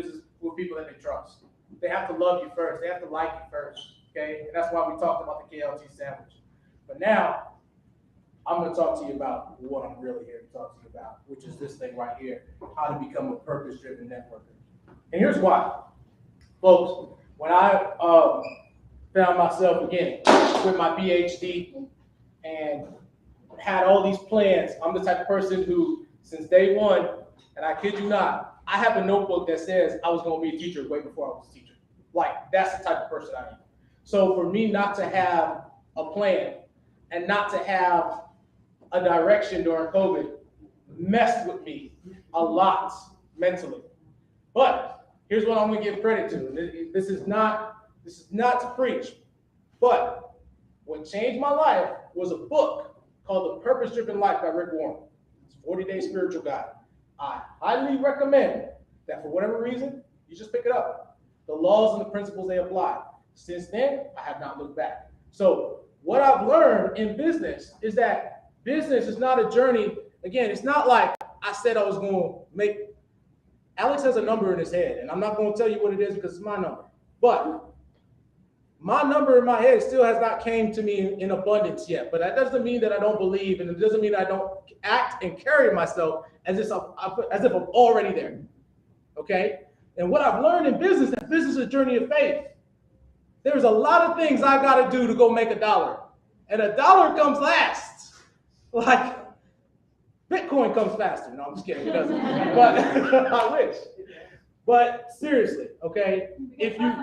people that they trust. They have to love you first. They have to like you first. Okay, and that's why we talked about the KLT sandwich. But now I'm going to talk to you about what I'm really here to talk to you about, which is this thing right here: how to become a purpose-driven networker. And here's why, folks. When I found myself again with my PhD and had all these plans. I'm the type of person who, since day one, and I kid you not, I have a notebook that says I was going to be a teacher way before I was a teacher. Like, that's the type of person I am. So for me not to have a plan and not to have a direction during COVID messed with me a lot mentally. But here's what I'm going to give credit to. This is not to preach, but what changed my life was a book called The Purpose-Driven Life by Rick Warren. It's a 40-day spiritual guide. I highly recommend that for whatever reason, you just pick it up. The laws and the principles they apply. Since then, I have not looked back. So what I've learned in business is that business is not a journey. Again, it's not like I said I was going to make. Alex has a number in his head, and I'm not going to tell you what it is because it's my number. But my number in my head still has not came to me in abundance yet. But that doesn't mean that I don't believe, and it doesn't mean I don't act and carry myself as if I'm already there. Okay? And what I've learned in business, that business is a journey of faith. There's a lot of things I got to do to go make $1. And $1 comes last. Like, Bitcoin comes faster. No, I'm just kidding. It doesn't. But I wish. But seriously, okay? If you,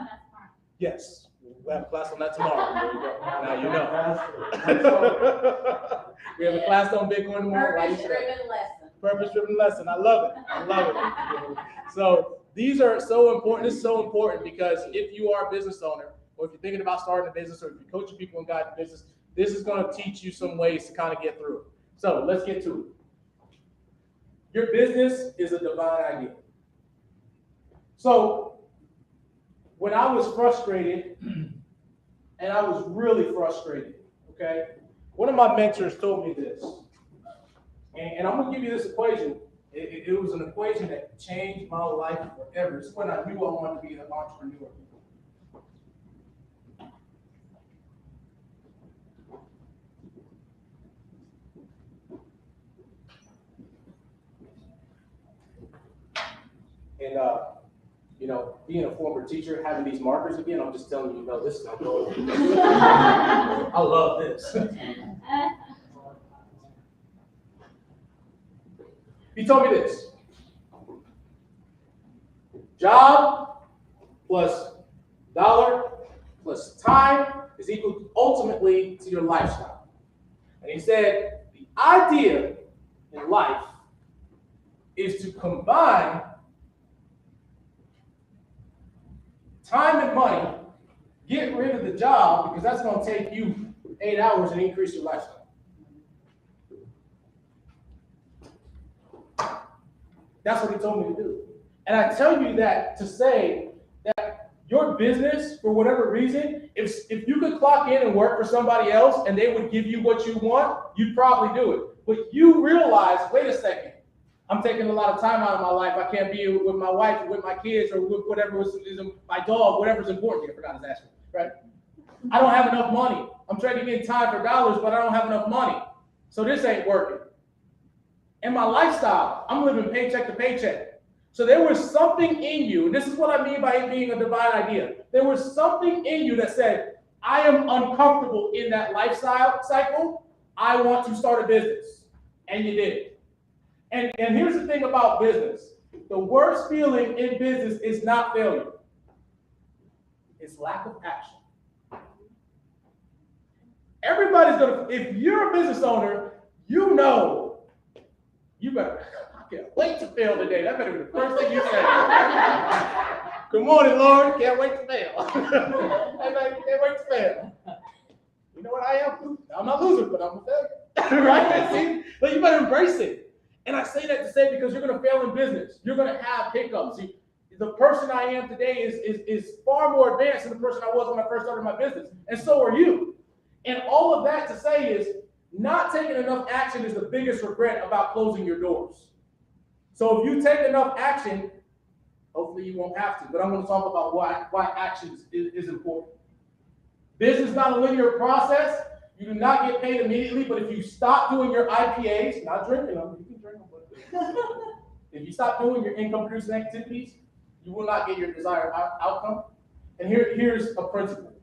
yes, we'll have a class on that tomorrow. There you go. Now you know. We have a class on Bitcoin tomorrow. Purpose-driven lesson. Purpose-driven lesson. I love it. I love it. So these are so important. This is so important because if you are a business owner, or if you're thinking about starting a business, or if you're coaching people and guiding business, this is going to teach you some ways to kind of get through it. So let's get to it. Your business is a divine idea. So when I was frustrated, and I was really frustrated, okay, one of my mentors told me this, and I'm going to give you this equation. It was an equation that changed my life forever. It's when I knew I wanted to be an entrepreneur. And, being a former teacher, having these markers again, I'm just telling you, this is not going. I love this. He told me this. Job plus dollar plus time is equal ultimately to your lifestyle. And he said, the idea in life is to combine time and money, get rid of the job because that's going to take you 8 hours and increase your lifestyle. That's what he told me to do. And I tell you that to say that your business, for whatever reason, if you could clock in and work for somebody else and they would give you what you want, you'd probably do it. But you realize, wait a second, I'm taking a lot of time out of my life. I can't be with my wife or with my kids or with whatever is my dog, whatever's important. I forgot his aspirin, right? I don't have enough money. I'm trading in time for dollars, but I don't have enough money. So this ain't working. And my lifestyle, I'm living paycheck to paycheck. So there was something in you, and this is what I mean by it being a divine idea. There was something in you that said, I am uncomfortable in that lifestyle cycle. I want to start a business. And you did. And here's the thing about business. The worst feeling in business is not failure. It's lack of action. Everybody's gonna, if you're a business owner, you better, I can't wait to fail today. That better be the first thing you say. Good morning, Lord. Can't wait to fail. Can't wait to fail. You know what I am? I'm not losing, but I'm a failure. Right? See? But you better embrace it. And I say that to say because you're going to fail in business. You're going to have hiccups. See, the person I am today is far more advanced than the person I was when I first started my business. And so are you. And all of that to say is not taking enough action is the biggest regret about closing your doors. So if you take enough action, hopefully you won't have to. But I'm going to talk about why action is important. Business is not a linear process. You do not get paid immediately, but if you stop doing your IPAs, not drinking them, you can drink them, but if you stop doing your income-producing activities, you will not get your desired outcome. And here's a principle.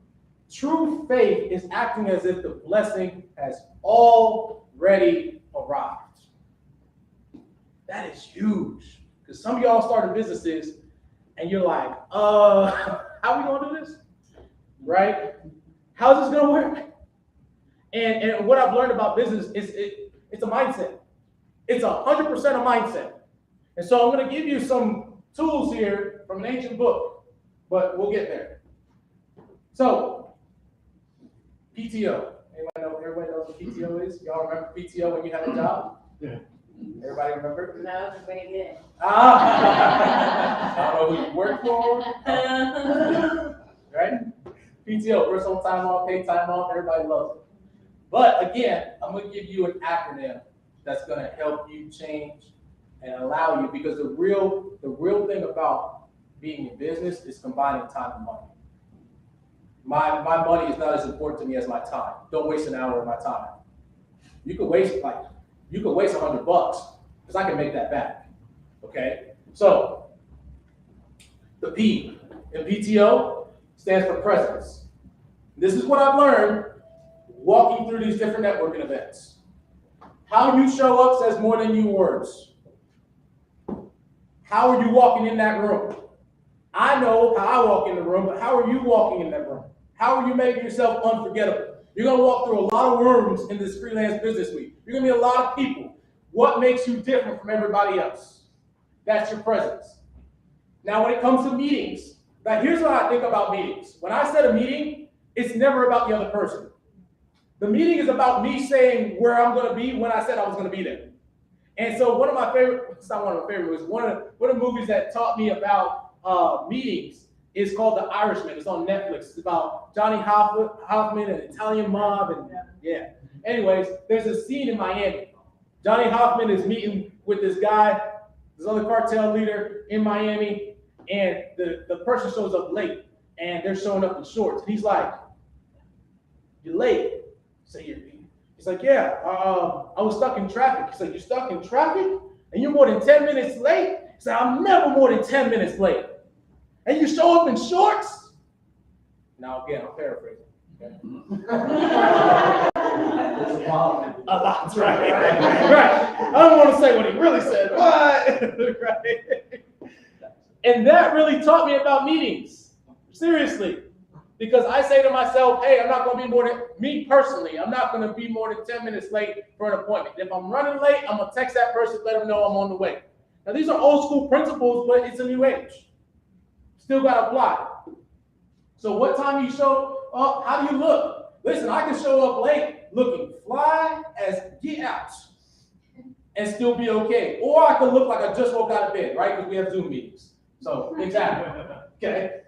True faith is acting as if the blessing has already arrived. That is huge. Because some of y'all started businesses and you're like, how are we gonna do this? Right? How's this gonna work? And what I've learned about business is it's a mindset. It's 100% a mindset. And so I'm gonna give you some tools here from an ancient book, but we'll get there. So, PTO. Everybody knows what PTO is? Y'all remember PTO when you had a job? Yeah. Everybody remember? No, very good. I don't know who you work for. Right? PTO, personal time off, paid time off, everybody loves it. But again, I'm going to give you an acronym that's going to help you change and allow you, because the real thing about being in business is combining time and money. My money is not as important to me as my time. Don't waste an hour of my time. You could waste $100 because I can make that back. Okay? So the P in PTO stands for presence. This is what I've learned walking through these different networking events. How you show up says more than your words. How are you walking in that room? I know how I walk in the room, but how are you walking in that room? How are you making yourself unforgettable? You're going to walk through a lot of rooms in this freelance business week. You're going to meet a lot of people. What makes you different from everybody else? That's your presence. Now, when it comes to meetings, now here's what I think about meetings. When I set a meeting, it's never about the other person. The meeting is about me saying where I'm going to be when I said I was going to be there. And so one of my favorite, it's not one of my favorite, it was one of the movies that taught me about meetings is called The Irishman. It's on Netflix. It's about Johnny Hoffman, an Italian mob, and yeah. Anyways, there's a scene in Miami. Johnny Hoffman is meeting with this guy, this other cartel leader in Miami, and the person shows up late, and they're showing up in shorts. And he's like, "You're late." So he's like, "Yeah, I was stuck in traffic." He's like, "You're stuck in traffic? And you're more than 10 minutes late?" He said, "I'm never more than 10 minutes late. And you show up in shorts?" Now, again, I'm paraphrasing. Okay? A lot, right? Right. I don't want to say what he really said, but right. And that really taught me about meetings. Seriously. Because I say to myself, hey, I'm not going to be more than, me personally, I'm not going to be more than 10 minutes late for an appointment. If I'm running late, I'm going to text that person, let them know I'm on the way. Now, these are old school principles, but it's a new age. Still got to apply. So what time you show up, how do you look? Listen, I can show up late looking fly as get out and still be okay. Or I can look like I just woke out of bed, right? Because we have Zoom meetings. So, exactly. Okay.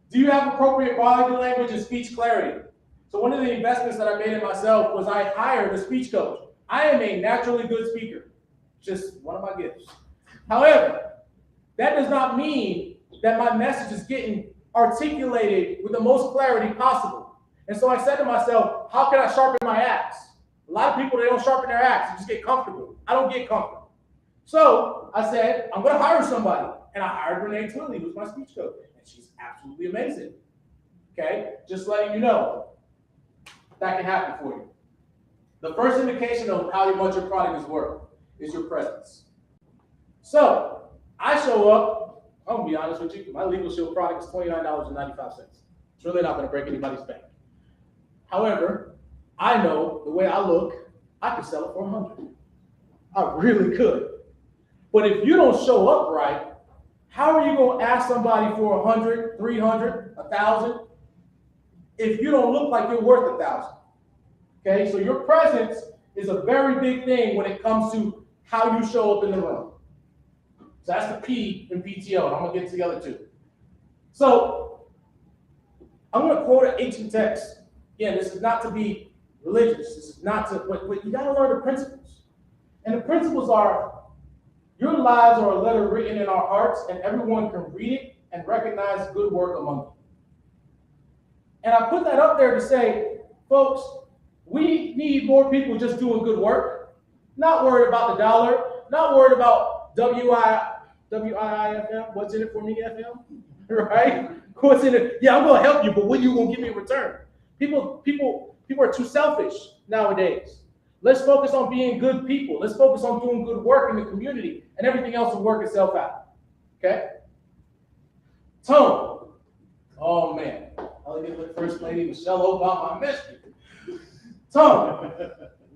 Do you have appropriate body language and speech clarity? So one of the investments that I made in myself was I hired a speech coach. I am a naturally good speaker. Just one of my gifts. However, that does not mean that my message is getting articulated with the most clarity possible. And so I said to myself, how can I sharpen my axe? A lot of people, they don't sharpen their axe, they just get comfortable. I don't get comfortable. So I said, I'm going to hire somebody. And I hired Renee Twilley, who's my speech coach. And she's absolutely amazing. Okay? Just letting you know that can happen for you. The first indication of how much your product is worth is your presence. So I show up, I'm going to be honest with you, my Legal Shield product is $29.95. It's really not going to break anybody's bank. However, I know the way I look, I could sell it for $100. I really could. But if you don't show up right, how are you going to ask somebody for $100, $300, $1,000 if you don't look like you're worth $1,000? Okay, so your presence is a very big thing when it comes to how you show up in the room. So that's the P in PTO, and I'm going to get to the other two. So I'm going to quote an ancient text. Again, this is not to be religious. This is not to, but you got to learn the principles. And the principles are, your lives are a letter written in our hearts, and everyone can read it and recognize good work among you. And I put that up there to say, folks, we need more people just doing good work, not worried about the dollar, not worried about WIIFM, what's in it for me, FM, right? What's in it? Yeah, I'm going to help you, but what are you going to give me in return? People are too selfish nowadays. Let's focus on being good people. Let's focus on doing good work in the community, and everything else will work itself out. Okay? Tone. Oh man. I'll get with First Lady Michelle Obama. I missed you. Tone.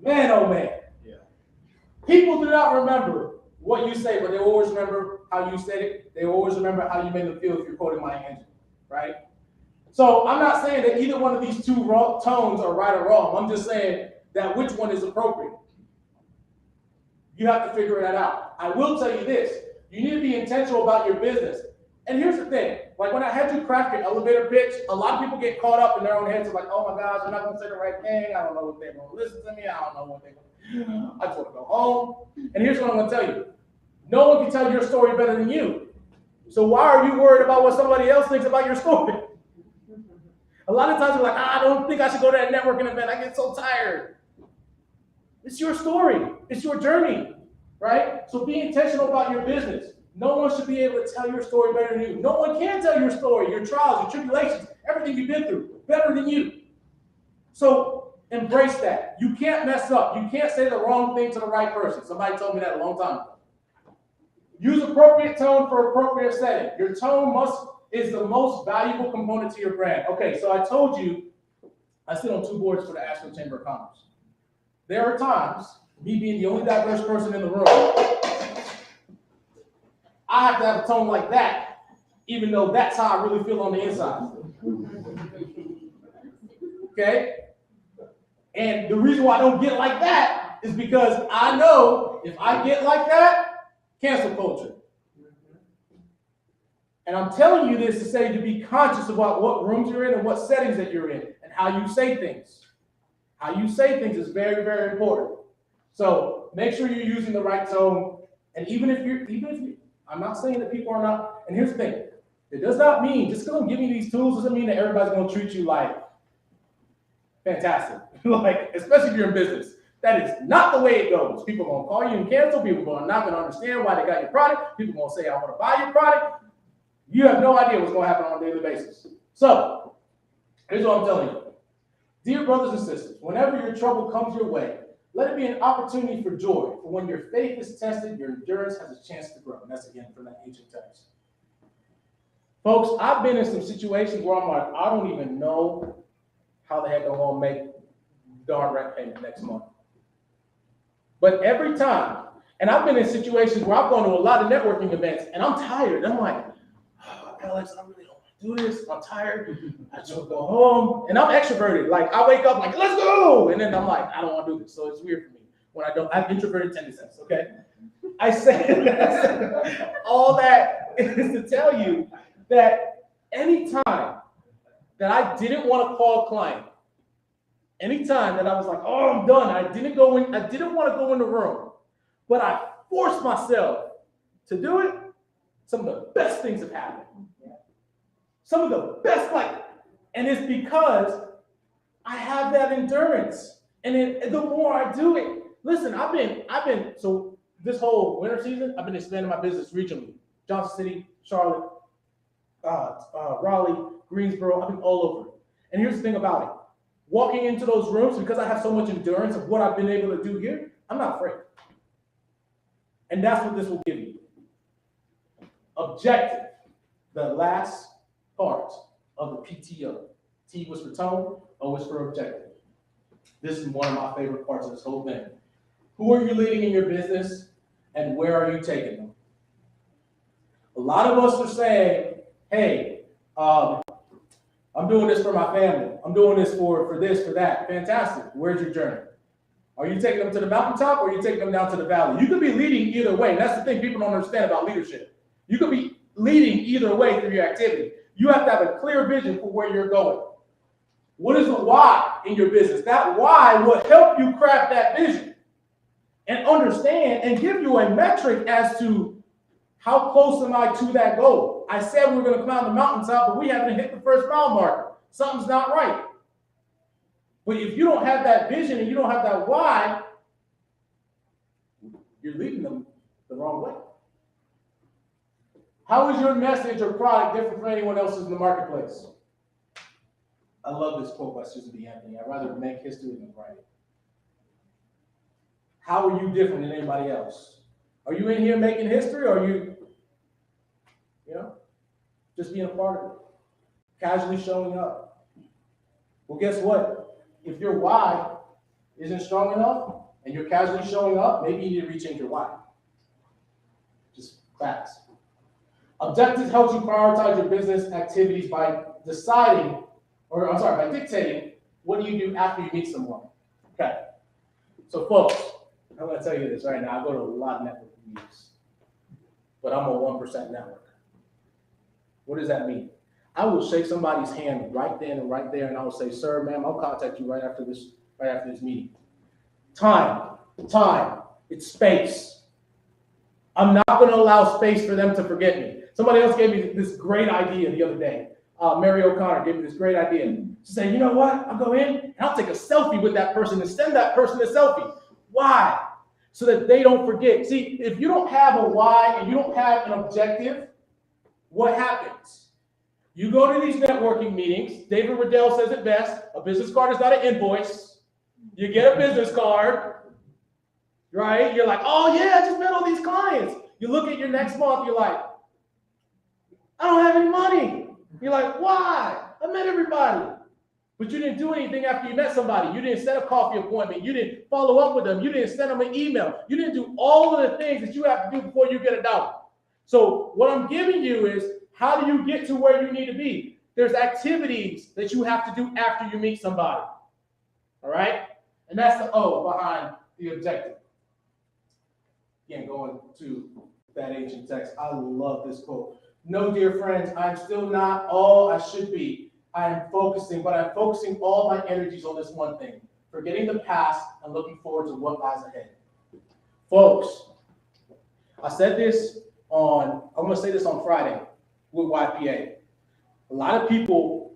Man, oh man. Yeah. People do not remember what you say, but they always remember how you said it. They always remember how you made them feel if you're quoting Maya Angelou, right? So I'm not saying that either one of these two tones are right or wrong. I'm just saying that which one is appropriate. You have to figure that out. I will tell you this. You need to be intentional about your business. And here's the thing. Like when I had you craft your elevator pitch, a lot of people get caught up in their own heads. Like, oh my gosh, I'm not going to say the right thing. I don't know if they're going to listen to me. I don't know what they're going to do. I just want to go home. And here's what I'm going to tell you. No one can tell your story better than you. So why are you worried about what somebody else thinks about your story? A lot of times you're like, I don't think I should go to that networking event. I get so tired. It's your story. It's your journey, right? So be intentional about your business. No one should be able to tell your story better than you. No one can tell your story, your trials, your tribulations, everything you've been through better than you. So embrace that. You can't mess up. You can't say the wrong thing to the right person. Somebody told me that a long time ago. Use appropriate tone for appropriate setting. Your tone is the most valuable component to your brand. Okay, so I told you I sit on 2 boards for the Asheville Chamber of Commerce. There are times, me being the only diverse person in the room, I have to have a tone like that, even though that's how I really feel on the inside. Okay? And the reason why I don't get like that is because I know if I get like that, cancel culture. And I'm telling you this to say to be conscious about what rooms you're in and what settings that you're in and how you say things. How you say things is very, very important. So make sure you're using the right tone. And even if you, I'm not saying that people are not, and here's the thing, it does not mean, just because I'm giving you these tools doesn't mean that everybody's going to treat you like fantastic. Like, especially if you're in business. That is not the way it goes. People are going to call you and cancel. People are not going to understand why they got your product. People are going to say, I want to buy your product. You have no idea what's going to happen on a daily basis. So, here's what I'm telling you. Dear brothers and sisters, whenever your trouble comes your way, let it be an opportunity for joy. For when your faith is tested, your endurance has a chance to grow. And that's again from that ancient text. Folks, I've been in some situations where I'm like, I don't even know how the heck I'm going to make darn rent payment next month. But every time, and I've been in situations where I've gone to a lot of networking events, and I'm tired. I'm like, oh, Alex, I really don't want to do this. I'm tired. I just want to go home. And I'm extroverted. Like, I wake up like, let's go. And then I'm like, I don't want to do this. So it's weird for me when I don't. I have introverted tendencies, okay? I say all that is to tell you that anytime that I didn't want to call a client, anytime that I was like, oh, I'm done. I didn't want to go in the room, but I forced myself to do it. Some of the best things have happened. Some of the best, and it's because I have that endurance. And the more I do it, listen, I've been, so this whole winter season, I've been expanding my business regionally. Johnson City, Charlotte, Raleigh, Greensboro, I've been all over. And here's the thing about it. Walking into those rooms, because I have so much endurance of what I've been able to do here, I'm not afraid. And that's what this will give you. Objective, the last part of the PTO. T was for tone, O was for objective. This is one of my favorite parts of this whole thing. Who are you leading in your business, and where are you taking them? A lot of us are saying, hey, I'm doing this for my family. I'm doing this for this, for that. Fantastic. Where's your journey? Are you taking them to the mountaintop or are you taking them down to the valley? You could be leading either way. And that's the thing people don't understand about leadership. You could be leading either way through your activity. You have to have a clear vision for where you're going. What is the why in your business? That why will help you craft that vision and understand and give you a metric as to how close am I to that goal. I said we were going to climb the mountaintop, but we haven't hit the first mile marker. Something's not right. But if you don't have that vision and you don't have that why, you're leading them the wrong way. How is your message or product different from anyone else's in the marketplace? I love this quote by Susan B. Anthony. I'd rather make history than write it. How are you different than anybody else? Are you in here making history, or are you, just being a part of it? Casually showing up. Well, guess what? If your why isn't strong enough and you're casually showing up, maybe you need to rechange your why. Just facts. Objectives helps you prioritize your business activities by dictating what do you do after you meet someone. Okay. So folks, I'm going to tell you this right now. I go to a lot of networking meetings, but I'm a 1% network. What does that mean? I will shake somebody's hand right then and right there, and I will say, sir, ma'am, I'll contact you right after this meeting. Time, it's space. I'm not going to allow space for them to forget me. Somebody else gave me this great idea the other day. Mary O'Connor gave me this great idea. She said, you know what? I'll go in and I'll take a selfie with that person and send that person a selfie. Why? So that they don't forget. See, if you don't have a why and you don't have an objective, what happens? You go to these networking meetings. David Riddell says it best. A business card is not an invoice. You get a business card, right? You're like, oh yeah, I just met all these clients. You look at your next month, you're like, I don't have any money. You're like, why? I met everybody. But you didn't do anything after you met somebody. You didn't set a coffee appointment. You didn't follow up with them. You didn't send them an email. You didn't do all of the things that you have to do before you get $1. So what I'm giving you is, how do you get to where you need to be? There's activities that you have to do after you meet somebody. All right? And that's the O behind the objective. Again, going to that ancient text. I love this quote. No, dear friends, I'm still not all I should be. I am focusing, but I'm focusing all my energies on this one thing, forgetting the past and looking forward to what lies ahead. Folks, I said this I'm going to say this on Friday with YPA. A lot of people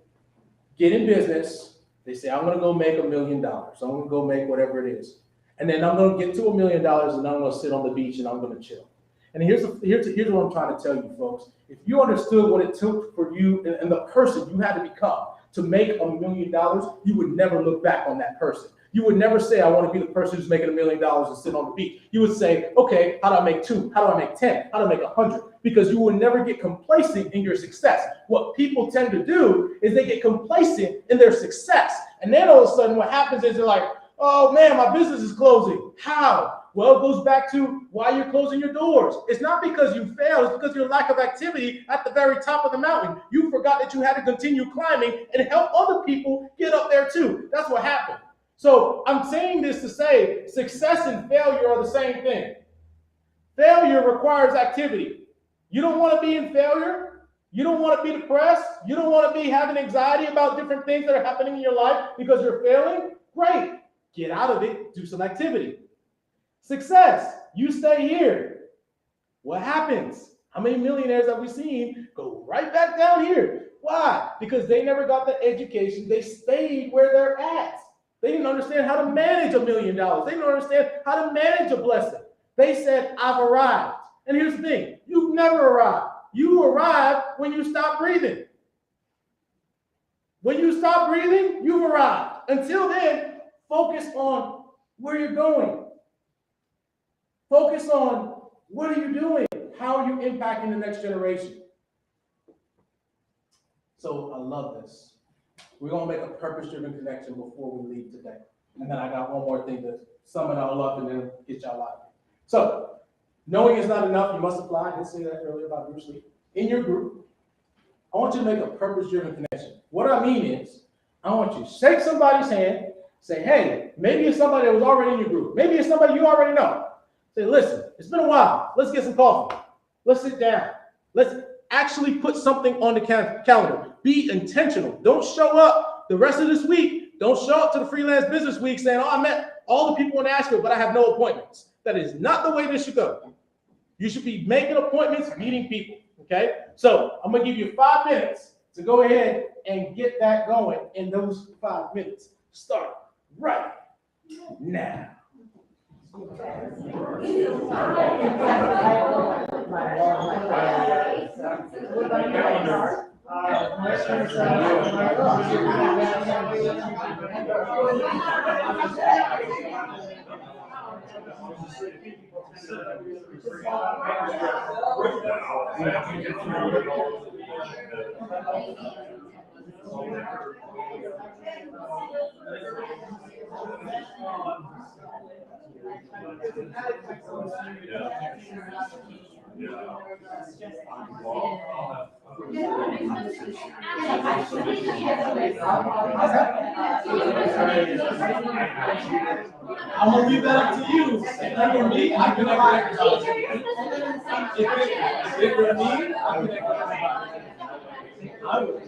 get in business. They say, I'm going to go make $1 million. I'm going to go make whatever it is. And then I'm going to get to $1 million and I'm going to sit on the beach and I'm going to chill. And here's what I'm trying to tell you, folks. If you understood what it took for you and the person you had to become to make $1 million, you would never look back on that person. You would never say, I want to be the person who's making $1 million and sit on the beach. You would say, okay, how do I make 2? How do I make 10? How do I make 100? Because you will never get complacent in your success. What people tend to do is they get complacent in their success. And then all of a sudden what happens is they're like, oh man, my business is closing. How? Well, it goes back to why you're closing your doors. It's not because you failed, it's because your lack of activity at the very top of the mountain. You forgot that you had to continue climbing and help other people get up there too. That's what happened. So I'm saying this to say success and failure are the same thing. Failure requires activity. You don't want to be in failure. You don't want to be depressed. You don't want to be having anxiety about different things that are happening in your life because you're failing. Great. Get out of it. Do some activity. Success. You stay here. What happens? How many millionaires have we seen go right back down here? Why? Because they never got the education. They stayed where they're at. They didn't understand how to manage $1 million. They didn't understand how to manage a blessing. They said, I've arrived. And here's the thing. You've never arrived. You arrive when you stop breathing. When you stop breathing, you've arrived. Until then, focus on where you're going. Focus on what are you doing? How are you impacting the next generation? So I love this. We're going to make a purpose-driven connection before we leave today. And then I got one more thing to sum it all up and then get y'all out. So, knowing is not enough, you must apply. I did say that earlier about Bruce Lee. In your group, I want you to make a purpose-driven connection. What I mean is, I want you to shake somebody's hand, say, hey, maybe it's somebody that was already in your group. Maybe it's somebody you already know. Say, listen, it's been a while. Let's get some coffee. Let's sit down. Let's actually put something on the calendar. Be intentional. Don't show up the rest of this week. Don't show up to the Freelance Business Week saying, oh, I met all the people in Asheville, but I have no appointments. That is not the way this should go. You should be making appointments, meeting people, okay? So I'm going to give you 5 minutes to go ahead and get that going in those 5 minutes. Start right now. I'm gonna leave that up to you. If it were me, I connect with everybody. If it were me, I connect with everybody. I would.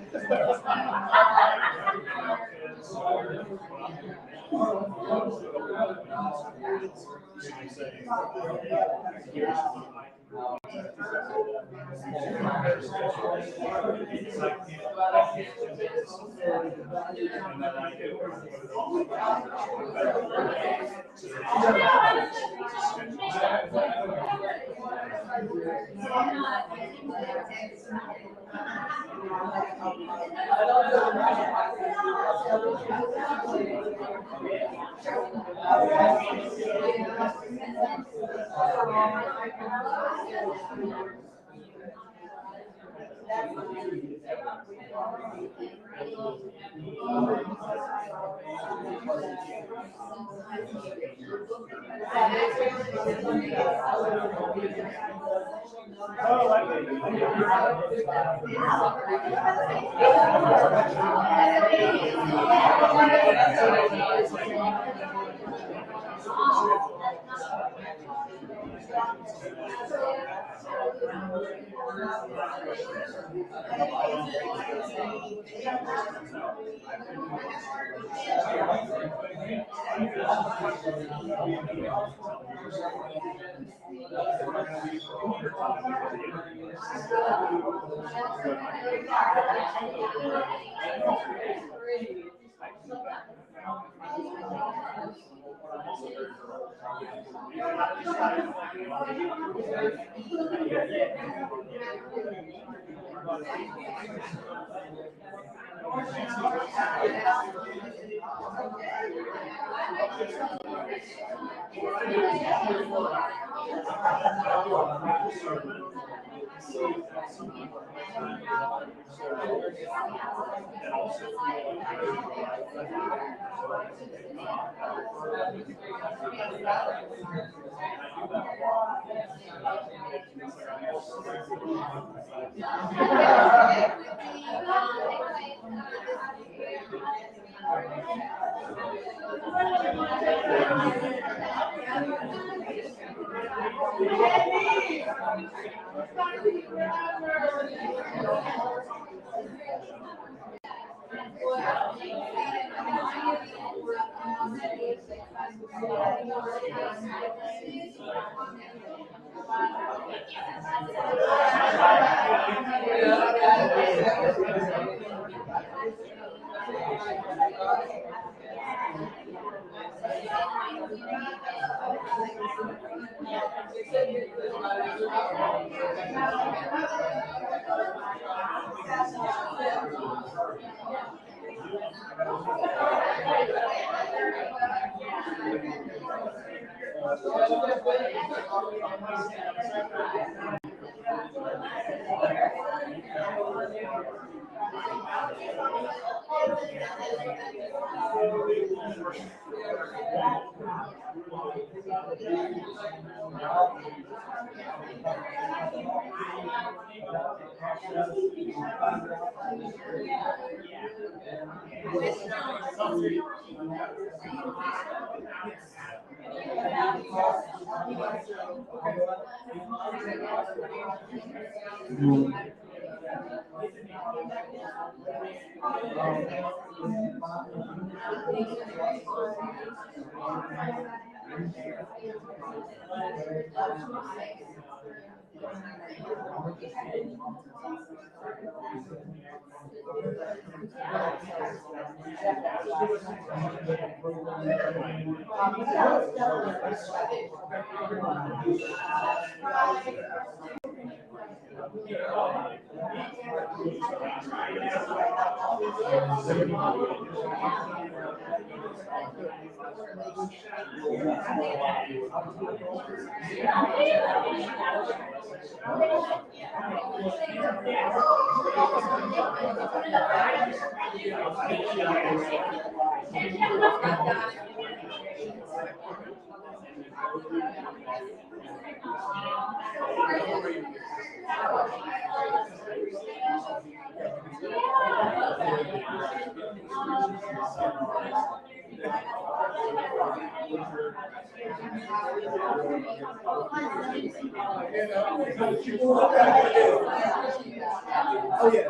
Oh yeah.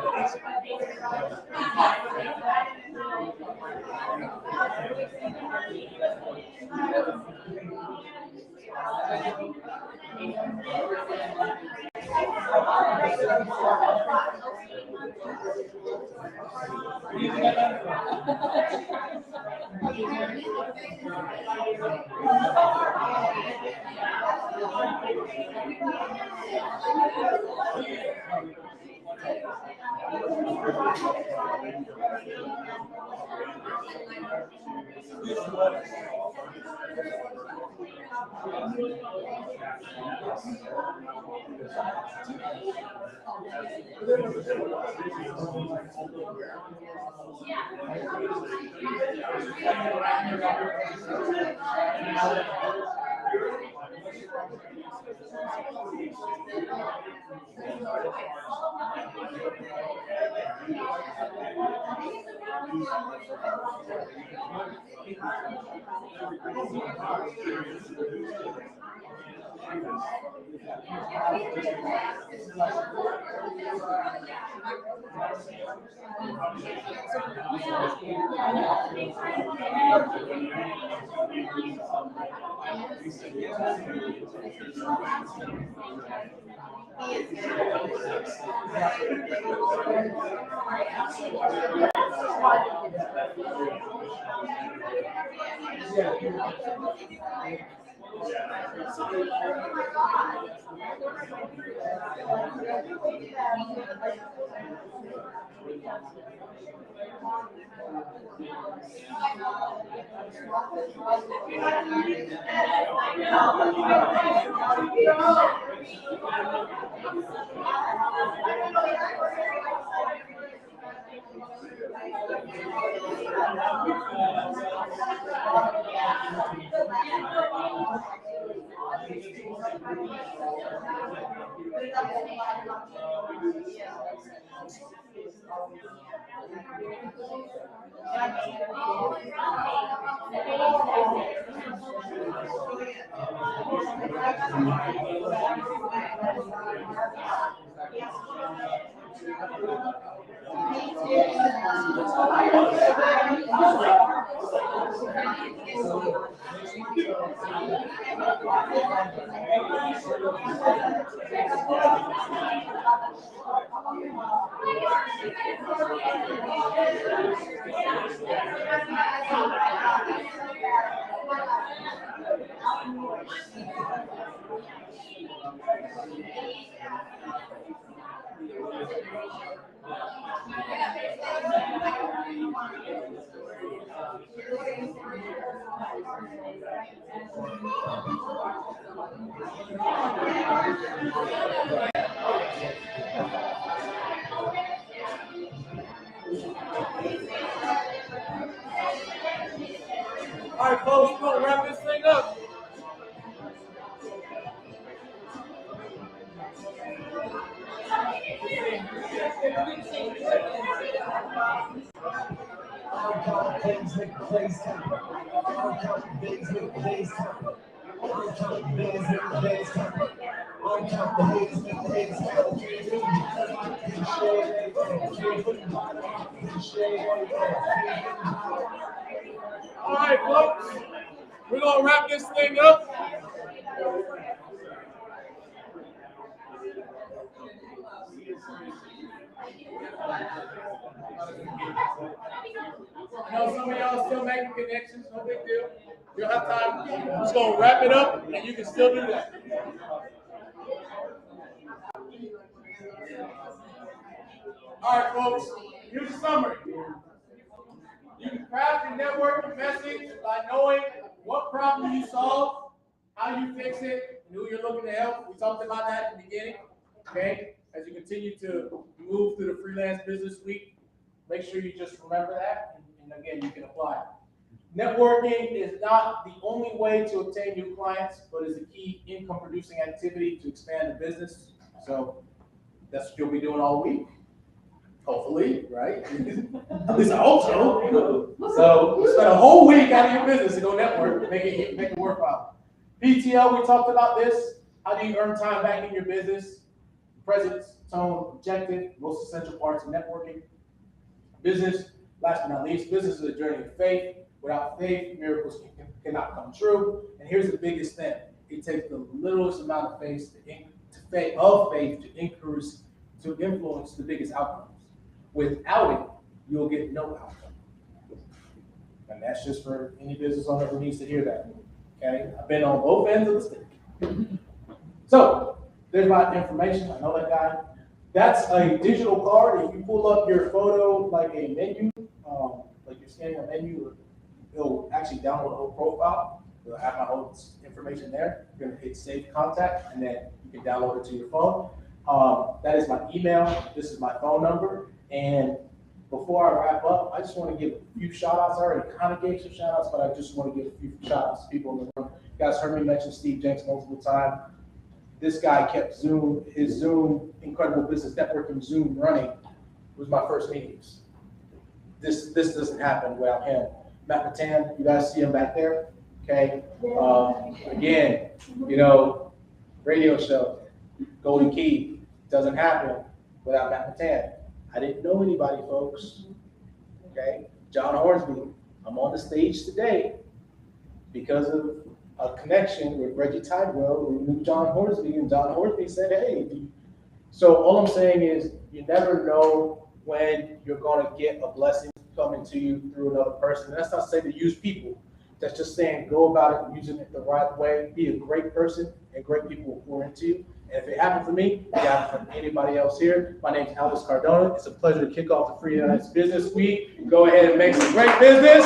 All right, folks, we're gonna wrap this thing up. All right, folks, we're gonna wrap this thing up. I know some of y'all still making connections, no big deal. You'll have time. We're just gonna wrap it up, and you can still do that. All right, folks, here's a summary. You can craft your networking message by knowing what problem you solve, how you fix it, and who you're looking to help. We talked about that in the beginning, okay? As you continue to move through the freelance business week, make sure you just remember that, and again, you can apply it. Networking is not the only way to obtain new clients, but is a key income-producing activity to expand the business. So that's what you'll be doing all week. Hopefully, right? At least I hope so. So spend a whole week out of your business to go network, make it worthwhile. PTO, we talked about this. How do you earn time back in your business? Presence, tone, objective, most essential parts of networking. Business, last but not least, business is a journey of faith. Without faith, miracles cannot come true. And here's the biggest thing. It takes the littlest amount of faith to increase, to influence the biggest outcomes. Without it, you'll get no outcome. And that's just for any business owner who needs to hear that. Okay? I've been on both ends of the stick. So, there's my information. I know that guy. That's a digital card. If you pull up your photo like a menu, like you're scanning a menu, it'll actually download the whole profile. It'll have my whole information there. You're going to hit save contact, and then you can download it to your phone. That is my email. This is my phone number. And before I wrap up, I just want to give a few shout outs. I already kind of gave some shout outs, but I just want to give a few shout outs to people in the room. You guys heard me mention Steve Jenks multiple times. This guy kept his Zoom, Incredible Business Networking Zoom running. It was my first meetings. This doesn't happen without him. Matt Matan, you guys see him back there? Okay. Again, radio show, Golden Key, doesn't happen without Matt Matan. I didn't know anybody, folks. Okay. John Hornsby, I'm on the stage today because of a connection with Reggie Tidwell, who knew John Hornsby, and John Hornsby said, hey. So all I'm saying is you never know when you're going to get a blessing coming to you through another person. And that's not saying to use people. That's just saying go about it using it the right way. Be a great person, and great people will pour into you. And if it happened for me, it happened for anybody else here. My name is Alex Cardona. It's a pleasure to kick off the Freelance Business Week. Go ahead and make some great business.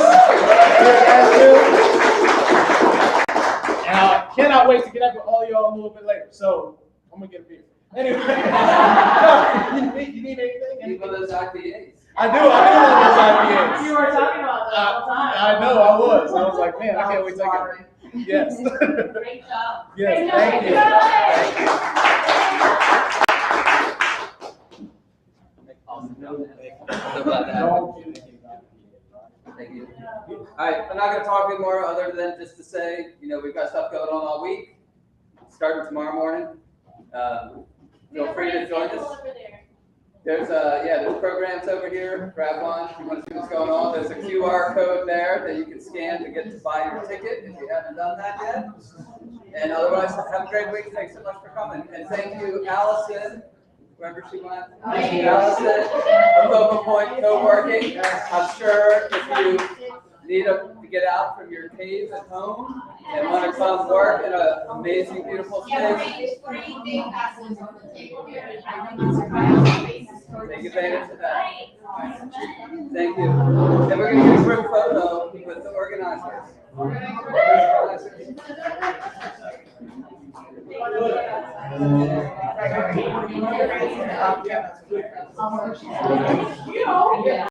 And I cannot wait to get up with all y'all a little bit later. So I'm gonna get a beer. Anyway, you need anything? Any of those IPAs? I do love those IPAs. You were talking about that all the time. I know, I was. I was like, man, I can't wait to get it. Yes. Great job. Yes, thank you. Awesome. So glad to have you. Thank you. All right, I'm not going to talk anymore other than just to say, we've got stuff going on all week, starting tomorrow morning. Feel free to join us. There's programs over here. Grab one if you want to see what's going on. There's a QR code there that you can scan to get to buy your ticket if you haven't done that yet. And otherwise, have a great week. Thanks so much for coming. And thank you, Allison, wherever she went. Allison of Focal Point Coworking. I'm sure if you need to get out from your cave at home and want to come work in an amazing, beautiful space, take advantage of that. Thank you. And we're going to get a group photo with the organizers.